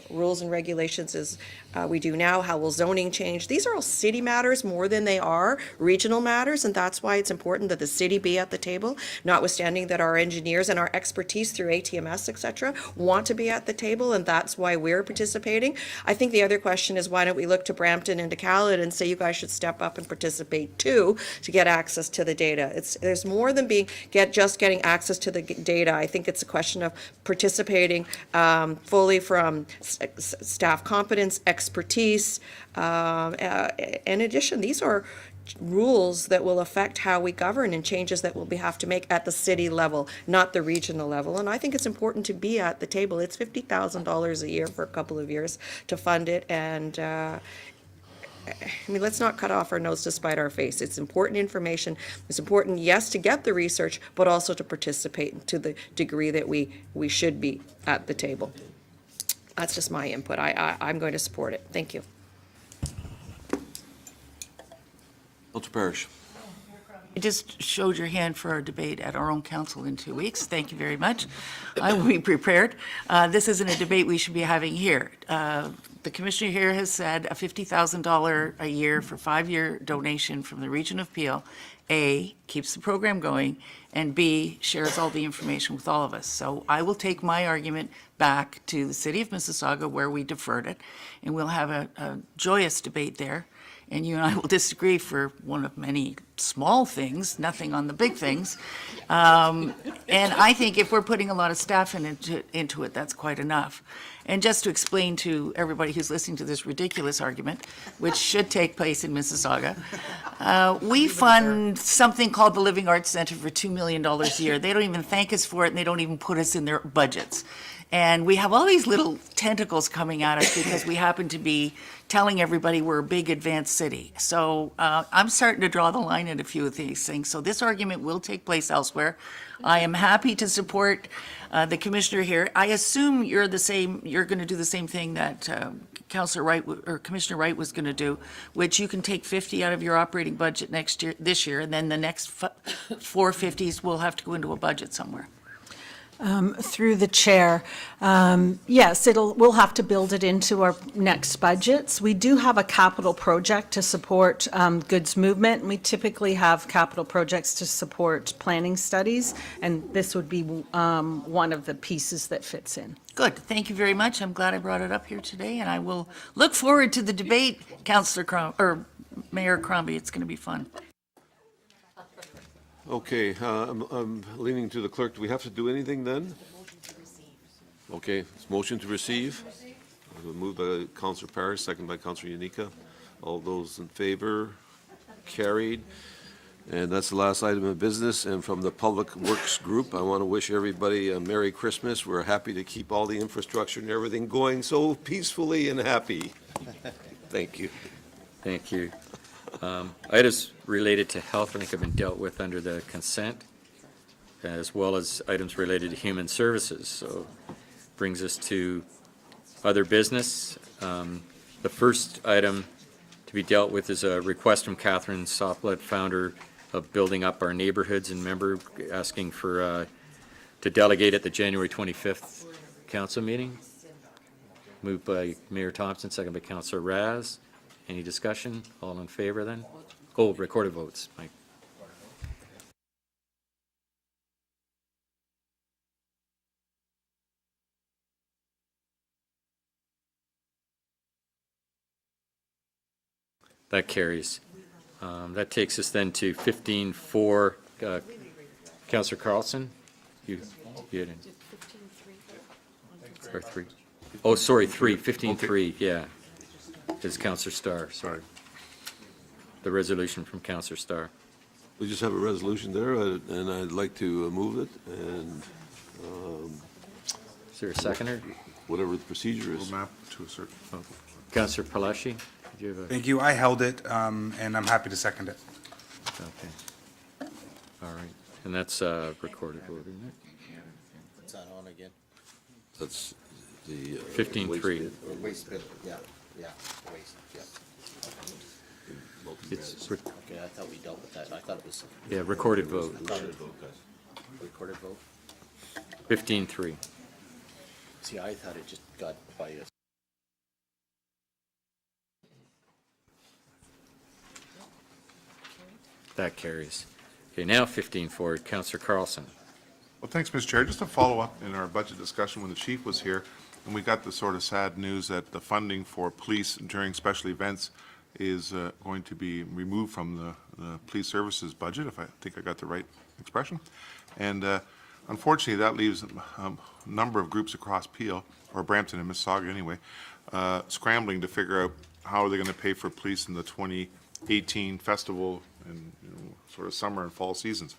rules and regulations as we do now? How will zoning change? These are all city matters more than they are regional matters, and that's why it's important that the city be at the table, notwithstanding that our engineers and our expertise through ATMS, et cetera, want to be at the table, and that's why we're participating. I think the other question is, why don't we look to Brampton and to Caledon and say, you guys should step up and participate too, to get access to the data. There's more than just getting access to the data. I think it's a question of participating fully from staff competence, expertise. In addition, these are rules that will affect how we govern and changes that we'll have to make at the city level, not the regional level. And I think it's important to be at the table. It's $50,000 a year for a couple of years to fund it. And let's not cut off our nose to spite our face. It's important information. It's important, yes, to get the research, but also to participate to the degree that we should be at the table. That's just my input. I'm going to support it. Thank you. Councilor Parish. You just showed your hand for our debate at our own council in 2 weeks. Thank you very much. I will be prepared. This isn't a debate we should be having here. The commissioner here has said a $50,000 a year for 5-year donation from the Region of Peel, A, keeps the program going, and B, shares all the information with all of us. So I will take my argument back to the city of Mississauga where we deferred it, and we'll have a joyous debate there. And you and I will disagree for one of many small things, nothing on the big things. And I think if we're putting a lot of staff into it, that's quite enough. And just to explain to everybody who's listening to this ridiculous argument, which should take place in Mississauga, we fund something called the Living Arts Centre for $2 million a year. They don't even thank us for it, and they don't even put us in their budgets. And we have all these little tentacles coming at us because we happen to be telling everybody we're a big advanced city. So I'm starting to draw the line at a few of these things. So this argument will take place elsewhere. I am happy to support the commissioner here. I assume you're going to do the same thing that Councillor Wright or Commissioner Wright was going to do, which you can take 50 out of your operating budget this year, and then the next 450s will have to go into a budget somewhere. Through the chair, yes, we'll have to build it into our next budgets. We do have a capital project to support goods movement, and we typically have capital projects to support planning studies, and this would be one of the pieces that fits in. Good, thank you very much. I'm glad I brought it up here today, and I will look forward to the debate, Mayor Crombie. It's going to be fun. Okay, I'm leaning to the clerk. Do we have to do anything then? Okay, it's motion to receive. Moved by Councillor Parish, second by Councillor Unica. All those in favor? Carried. And that's the last item of business. And from the Public Works Group, I want to wish everybody a Merry Christmas. We're happy to keep all the infrastructure and everything going so peacefully and happy. Thank you. Thank you. Items related to health, I think, have been dealt with under the consent, as well as items related to human services. So brings us to other business. The first item to be dealt with is a request from Catherine Soplet, founder of Building Up Our Neighborhoods and member, asking for to delegate at the January 25th council meeting. Moved by Mayor Thompson, second by Councillor Raz. Any discussion? All in favor then? Oh, recorded votes, Mike. That carries. That takes us then to 15-4. Councillor Carlson? You had it. Or 3. Oh, sorry, 3, 15-3, yeah. Is Councillor Starr, sorry. The resolution from Councillor Starr. We just have a resolution there, and I'd like to move it, and Is there a seconder? whatever the procedure is. We'll map to a certain. Councillor Palashi? Do you have a? Thank you. I held it, and I'm happy to second it. Okay. All right. And that's a recorded vote, isn't it? What's that on again? That's the. 15-3. waste bid. Waste bid, yeah, waste, yeah. It's, Okay, I thought we dealt with that. I thought it was. yeah, recorded vote. Recorded vote? 15-3. See, I thought it just got by us. That carries. Okay, now 15-4. Councillor Carlson. Well, thanks, Mr. Chair. Just to follow up in our budget discussion when the chief was here, and we got the sort of sad news that the funding for police during special events is going to be removed from the police services budget, if I think I got the right expression. And unfortunately, that leaves a number of groups across Peel, or Brampton and Mississauga anyway, scrambling to figure out how are they going to pay for police in the 2018 festival and sort of summer and fall seasons.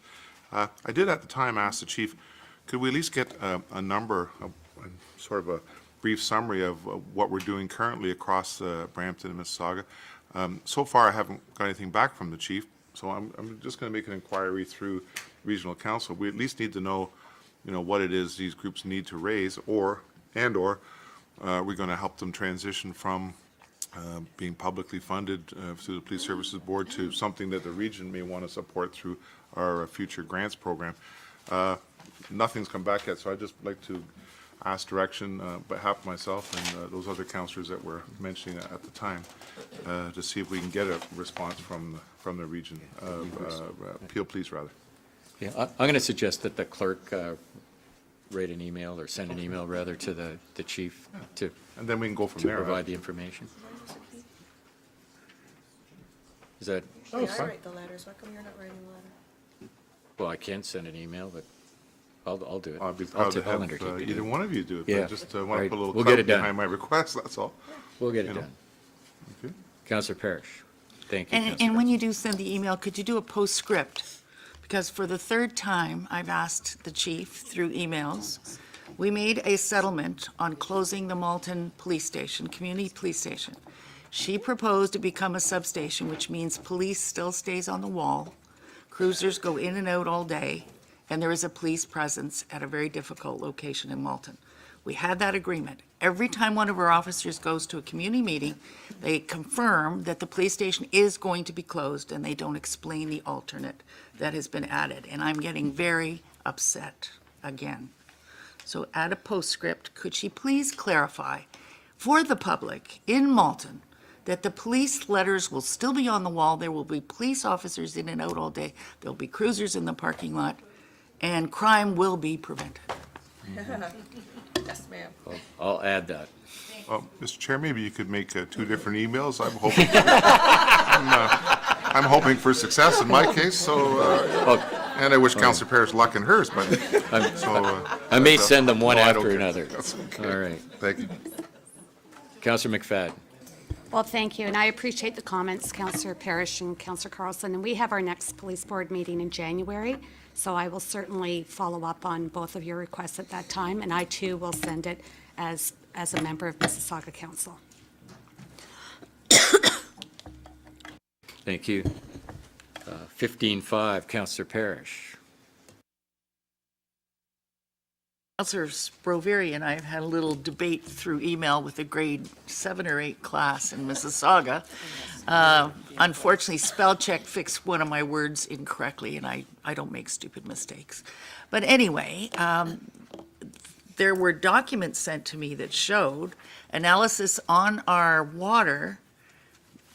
I did at the time ask the chief, could we at least get a number, sort of a brief summary of what we're doing currently across Brampton and Mississauga? So far, I haven't got anything back from the chief, so I'm just going to make an inquiry through regional council. We at least need to know, what it is these groups need to raise, or we're going to help them transition from being publicly funded through the Police Services Board to something that the region may want to support through our future grants program. Nothing's come back yet, so I'd just like to ask direction on behalf of myself and those other councillors that were mentioning at the time to see if we can get a response from the region, Peel Police rather. Yeah, I'm going to suggest that the clerk write an email or send an email rather to the chief to. And then we can go from to there. provide the information. Is that? Oh, I write the letters. Why come you're not writing the letter? Well, I can send an email, but I'll do it. I'd be proud to have undertake it. either one of you do it, but Yeah. I just want to Right. put a little We'll get clout it done. behind my request, that's all. We'll get it You know. done. Okay. Councillor Parrish, thank you. And Councillor when you do send the email, could you do a postscript? Because for the third time, I've asked the chief through emails. We made a settlement on closing the Malton Police Station, Community Police Station. She proposed to become a substation, which means police still stays on the wall, cruisers go in and out all day, and there is a police presence at a very difficult location in Malton. We had that agreement. Every time one of our officers goes to a community meeting, they confirm that the police station is going to be closed, and they don't explain the alternate that has been added. And I'm getting very upset again. So add a postscript, could she please clarify for the public in Malton that the police letters will still be on the wall, there will be police officers in and out all day, there'll be cruisers in the parking lot, and crime will be prevented. Yes, ma'am. I'll add that. Mr. Chair, maybe you could make 2 different emails. I'm hoping, I'm hoping for success in my case, so, and I wish Councillor Parrish luck in hers, but, so. I may send them one no, I don't after care. another. That's okay. All right. Thank you. Councillor McFadden. Well, thank you, and I appreciate the comments, Councillor Parrish and Councillor Carlson. And we have our next police board meeting in January, so I will certainly follow up on both of your requests at that time, and I too will send it as a member of Mississauga Council. Thank you. 15-5, Councillor Parrish. Councillor Sproveri and I have had a little debate through email with a grade 7 or 8 class in Mississauga. Unfortunately, spell check fixed one of my words incorrectly, and I don't make stupid mistakes. But anyway, there were documents sent to me that showed analysis on our water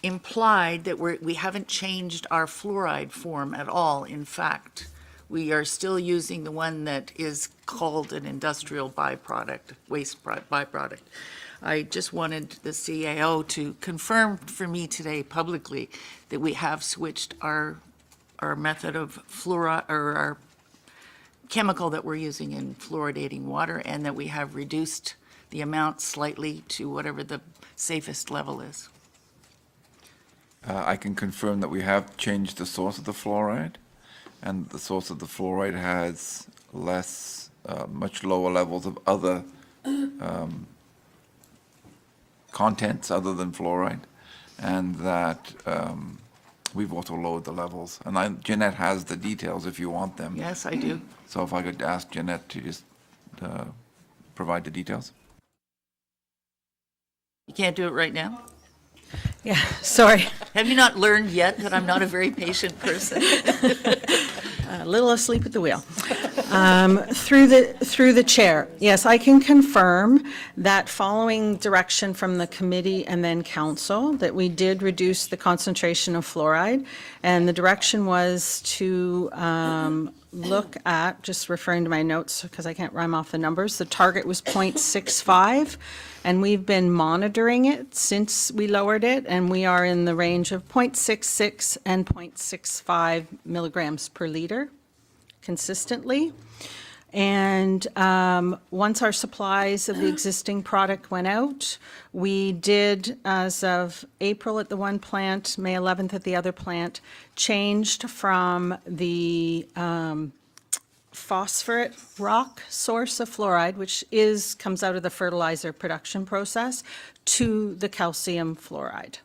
implied that we haven't changed our fluoride form at all. In fact, we are still using the one that is called an industrial byproduct, waste byproduct. I just wanted the CAO to confirm for me today publicly that we have switched our method of fluoride, or our chemical that we're using in fluoridating water, and that we have reduced the amount slightly to whatever the safest level is. I can confirm that we have changed the source of the fluoride, and the source of the fluoride has less, much lower levels of other contents other than fluoride, and that we've also lowered the levels. And Jeanette has the details if you want them. Yes, I do. So if I could ask Jeanette to just provide the details. You can't do it right now? Yeah, sorry. Have you not learned yet that I'm not a very patient person? A little asleep at the wheel. Through the chair, yes, I can confirm that following direction from the committee and then council, that we did reduce the concentration of fluoride. And the direction was to look at, just referring to my notes because I can't rhyme off the numbers, the target was 0.65. And we've been monitoring it since we lowered it, and we are in the range of 0.66 and 0.65 milligrams per liter consistently. And once our supplies of the existing product went out, we did, as of April at the one plant, May 11th at the other plant, changed from the phosphorate rock source of fluoride, which comes out of the fertilizer production process, to the calcium fluoride.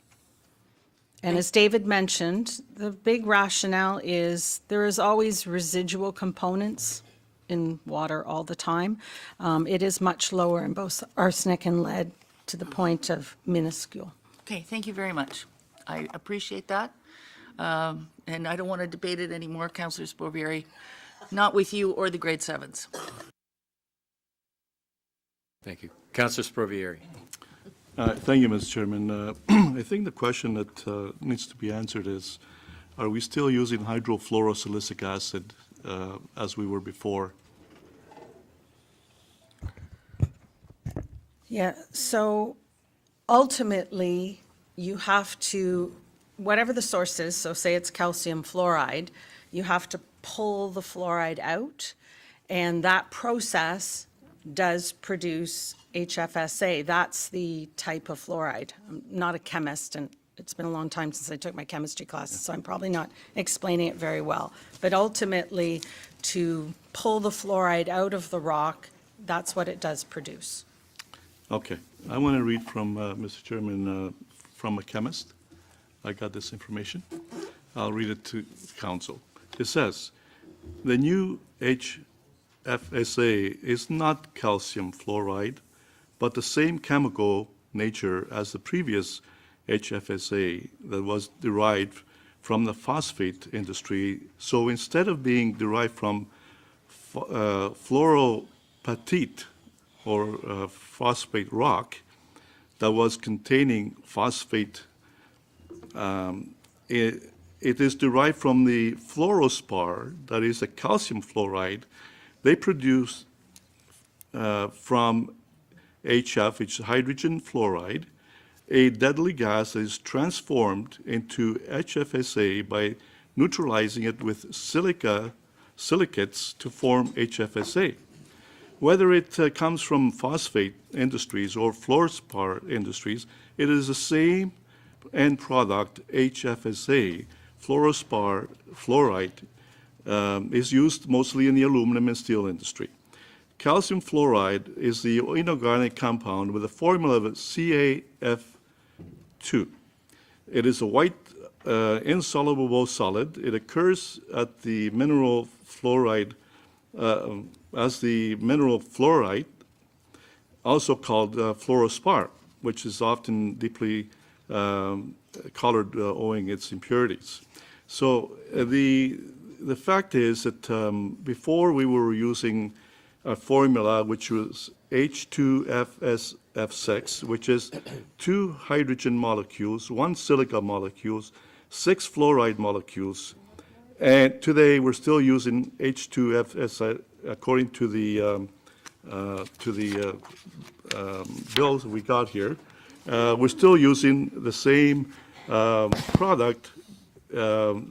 And as David mentioned, the big rationale is there is always residual components in water all the time. It is much lower in both arsenic and lead, to the point of minuscule. Okay, thank you very much. I appreciate that. And I don't want to debate it anymore, Councillor Spovieri, not with you or the grade sevens. Thank you. Councillor Sprovieri. Thank you, Mr. Chairman. I think the question that needs to be answered is, are we still using hydrofluorosilicic acid as we were before? Yeah, so ultimately, you have to, whatever the source is, so say it's calcium fluoride, you have to pull the fluoride out, and that process does produce HFSA. That's the type of fluoride. I'm not a chemist, and it's been a long time since I took my chemistry classes, so I'm probably not explaining it very well. But ultimately, to pull the fluoride out of the rock, that's what it does produce. Okay. I want to read from, Mr. Chairman, from a chemist. I got this information. I'll read it to council. It says, the new HFSA is not calcium fluoride, but the same chemical nature as the previous HFSA that was derived from the phosphate industry. So instead of being derived from fluoropatite, or phosphate rock, that was containing phosphate, it is derived from the fluorospar, that is a calcium fluoride. They produce from HF, which is hydrogen fluoride, a deadly gas that is transformed into HFSA by neutralizing it with silicates to form HFSA. Whether it comes from phosphate industries or fluorospar industries, it is the same end product, HFSA. Fluorospar fluoride is used mostly in the aluminum and steel industry. Calcium fluoride is the inorganic compound with a formula of CaF2. It is a white insoluble solid. It occurs at the mineral fluoride as the mineral fluorite, also called fluorospar, which is often deeply colored owing its impurities. So the fact is that before we were using a formula which was H2FSF6, which is 2 hydrogen molecules, 1 silica molecules, 6 fluoride molecules, and today we're still using H2FS according to the to the bills we got here, we're still using the same product,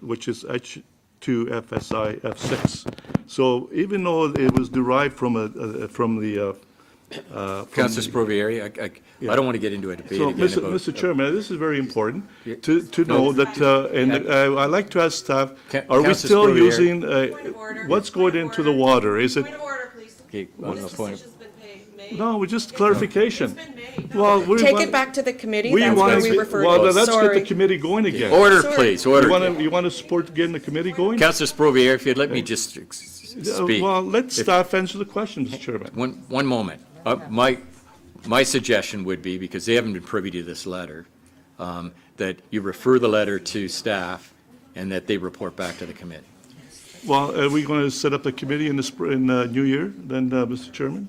which is H2FSI F6. So even though it was derived from the Councillor Sprovieri, I don't want to get into a debate so, again about. Mr. Chairman, this is very important to know that, and I'd like to ask staff, are we Councillor still Sprovieri. using, what's going into the water? Is it, Okay, one point. no, just clarification. Well, we Take want- it back to the committee, we that's want where to- we refer Well, to it, let's get the sorry. committee going again. Order, Sorry. please, You order. want to support getting the committee going? Councillor Sprovieri, if you'd let me just speak. Well, let staff answer the question, Mr. Chairman. One moment. My suggestion would be, because they haven't been privy to this letter, that you refer the letter to staff and that they report back to the committee. Well, are we going to set up the committee in New Year, then, Mr. Chairman?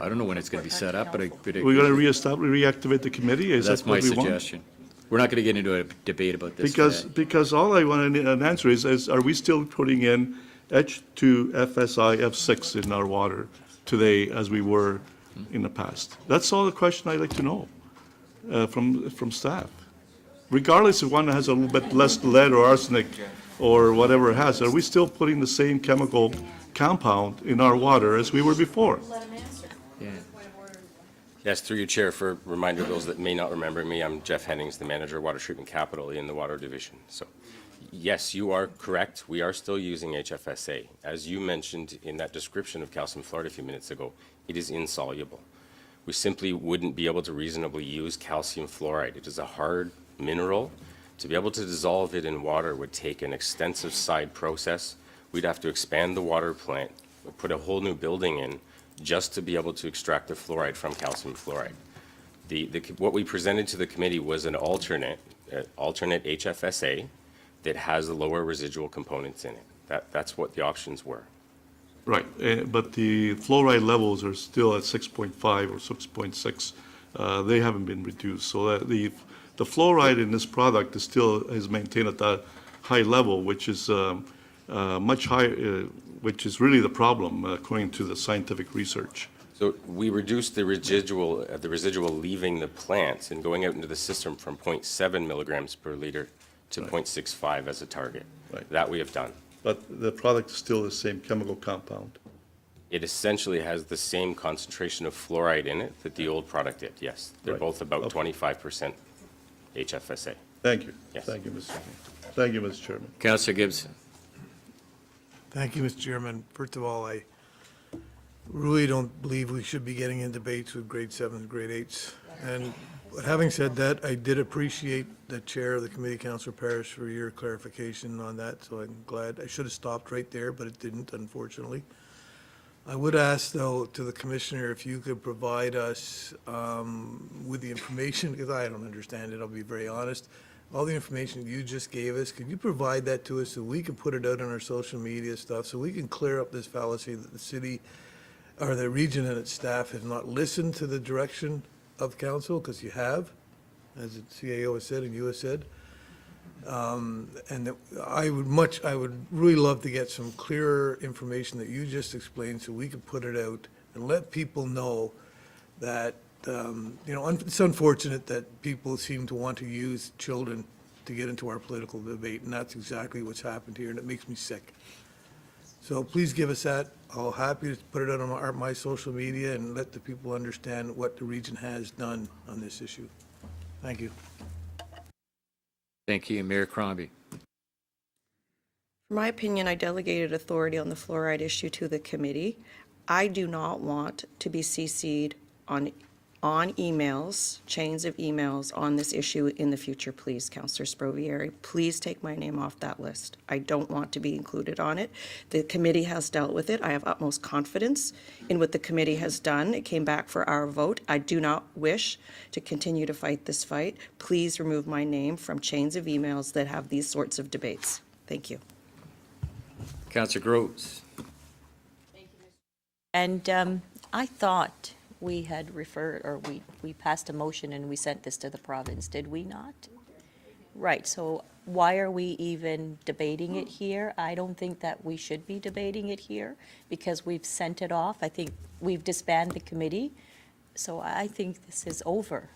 I don't know when it's going to be set up, but We're going to reactivate the committee? Is that's that my what we want? suggestion. We're not going to get into a debate about this today. Because all I want an answer is, are we still putting in H2FSI F6 in our water today as we were in the past? That's all the question I'd like to know from staff. Regardless if one has a little bit less lead or arsenic or whatever it has, are we still putting the same chemical compound in our water as we were before? Yes, through your chair, for a reminder of those that may not remember me, I'm Jeff Hennings, the manager of Water Treatment Capital in the Water Division. So, yes, you are correct. We are still using HFSA. As you mentioned in that description of calcium fluoride a few minutes ago, it is insoluble. We simply wouldn't be able to reasonably use calcium fluoride. It is a hard mineral. To be able to dissolve it in water would take an extensive side process. We'd have to expand the water plant, put a whole new building in, just to be able to extract the fluoride from calcium fluoride. What we presented to the committee was an alternate HFSA that has lower residual components in it. That's what the options were. Right, but the fluoride levels are still at 6.5 or 6.6. They haven't been reduced, so that the fluoride in this product is maintained at that high level, which is much higher, which is really the problem according to the scientific research. So we reduced the residual leaving the plants and going out into the system from 0.7 milligrams per liter to 0.65 as a target. Right. That we have done. But the product is still the same chemical compound. It essentially has the same concentration of fluoride in it that the old product did, yes. They're Right. both about Okay. 25% HFSA. Thank you. Yes. Thank you, Mr. Chairman. Thank you, Mr. Chairman. Councillor Gibson. Thank you, Mr. Chairman. First of all, I really don't believe we should be getting in debates with grade 7s and grade 8s. And but having said that, I did appreciate the chair of the committee, Councillor Parrish, for your clarification on that, so I'm glad. I should have stopped right there, but it didn't, unfortunately. I would ask, though, to the commissioner if you could provide us with the information, because I don't understand it, I'll be very honest. All the information you just gave us, could you provide that to us so we can put it out on our social media stuff, so we can clear up this fallacy that the city or the region and its staff have not listened to the direction of council, because you have, as the CAO has said and you have said. And that I would really love to get some clearer information that you just explained so we can put it out and let people know that, it's unfortunate that people seem to want to use children to get into our political debate, and that's exactly what's happened here, and it makes me sick. So please give us that. I'll happy to put it out on my social media and let the people understand what the region has done on this issue. Thank you. Thank you. Mayor Crombie. In my opinion, I delegated authority on the fluoride issue to the committee. I do not want to be CC'd on emails, chains of emails on this issue in the future, please, Councillor Sprovieri. Please take my name off that list. I don't want to be included on it. The committee has dealt with it. I have utmost confidence in what the committee has done. It came back for our vote. I do not wish to continue to fight this fight. Please remove my name from chains of emails that have these sorts of debates. Thank you. Councillor Groves. And I thought we had referred, or we passed a motion and we sent this to the province, did we not? Right, so why are we even debating it here? I don't think that we should be debating it here, because we've sent it off. I think we've disbanded the committee, so I think this is over.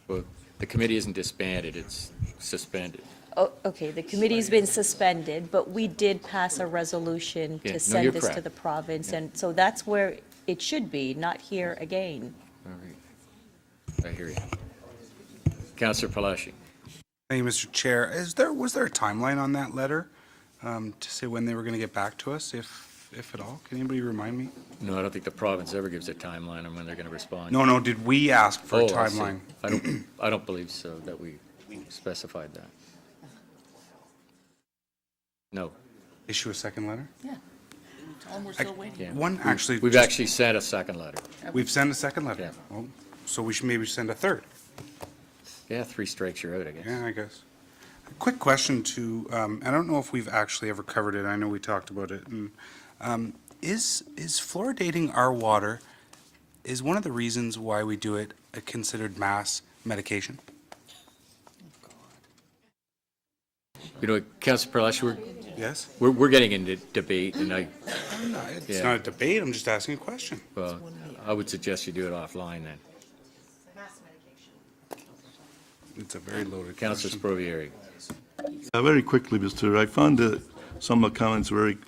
Well, the committee isn't disbanded, it's suspended. Oh, okay, the committee's been suspended, but we did pass a resolution Yeah, no, to send you're this to correct. the province, Yeah. and so that's where it should be, not here again. All right. I hear you. Councillor Palashi. Thank you, Mr. Chair. Was there a timeline on that letter to say when they were going to get back to us, if at all? Can anybody remind me? No, I don't think the province ever gives a timeline on when they're going to respond. No, did we ask for a Oh, I see. timeline? I don't believe so, that we specified that. No. Issue a second letter? Yeah. Tell them we're still waiting. Yeah. One, actually. We've just- actually sent a second letter. We've sent a second letter? Yeah. Well, so we should maybe send a third? Yeah, 3 strikes, you're out, I guess. Yeah, I guess. A quick question to, I don't know if we've actually ever covered it, I know we talked about it, and, is fluoridating our water, is one of the reasons why we do it considered mass medication? You know, Councillor Palashi, Yes? we're getting into debate, and It's Yeah. not a debate, I'm just asking a question. well, I would suggest you do it offline then. It's a very loaded Councillor question. Sprovieri. Very quickly, Mr. I found some of the comments very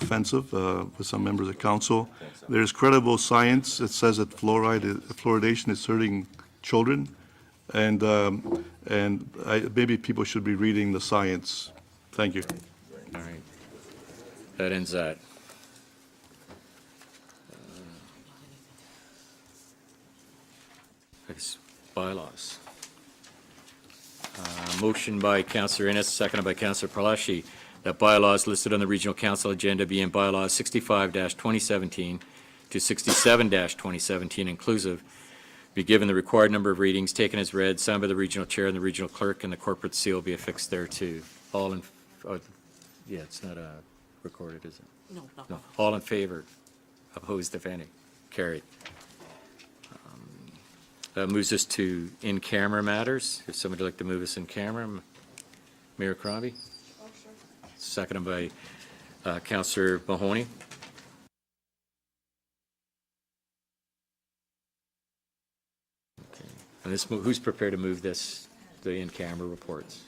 offensive for some members of council. There's credible science that says that fluoridation is hurting children, and maybe people should be reading the science. Thank you. All right. That ends that. It's bylaws. Motion by Councillor Innes, seconded by Councillor Palashi, that bylaws listed on the Regional Council agenda be in bylaws 65-2017 to 67-2017 inclusive, be given the required number of readings, taken as read, signed by the regional chair and the regional clerk, and the corporate seal be affixed thereto. All in, yeah, it's not recorded, is it? No. All in favor? Opposed, if any? Carried. That moves us to in-camera matters. If somebody would like to move us in camera, Mayor Crombie? Seconded by Councillor Mahoney. Okay. And this, who's prepared to move this, the in-camera reports?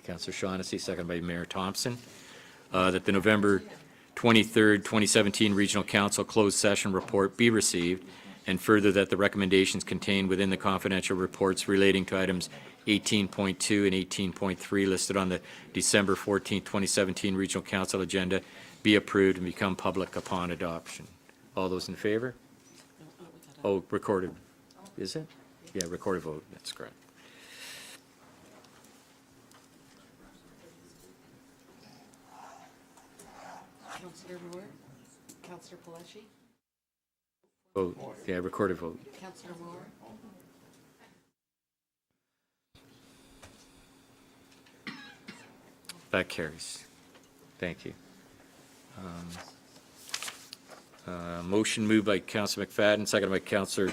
Councillor Shaughnessy, seconded by Mayor Thompson. That the November 23rd, 2017 Regional Council closed session report be received, and further that the recommendations contained within the confidential reports relating to items 18.2 and 18.3 listed on the December 14th, 2017 Regional Council agenda be approved and become public upon adoption. All those in favor? Oh, recorded, is it? Yeah, recorded vote, that's correct. Councillor Moore? Councillor Palashi? Vote, yeah, recorded vote. Councillor Moore? That carries. Thank you. Motion moved by Councillor McFadden, seconded by Councillor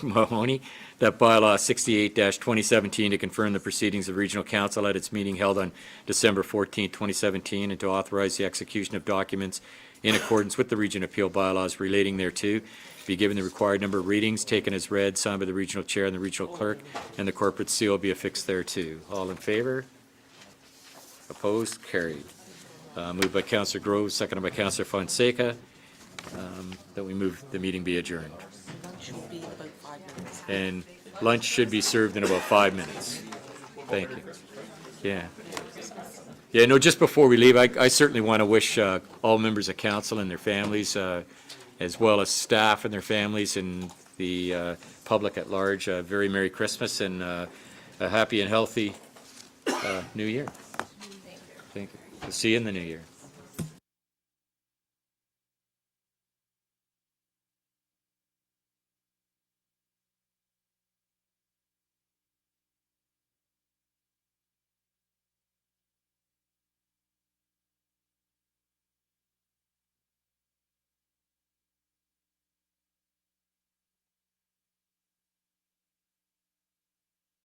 Mahoney, that bylaw 68-2017 to confirm the proceedings of Regional Council at its meeting held on December 14, 2017, and to authorize the execution of documents in accordance with the Region Appeal bylaws relating thereto, be given the required number of readings, taken as read, signed by the regional chair and the regional clerk, and the corporate seal be affixed thereto. All in favor? Opposed? Carried. Moved by Councillor Grove, seconded by Councillor Fonseca, that we move the meeting be adjourned. And lunch should be served in about 5 minutes. Thank you. Yeah. Yeah, no, just before we leave, I certainly want to wish all members of council and their families, as well as staff and their families and the public at large, a very Merry Christmas and a happy and healthy New Year. Thank you. We'll see you in the new year.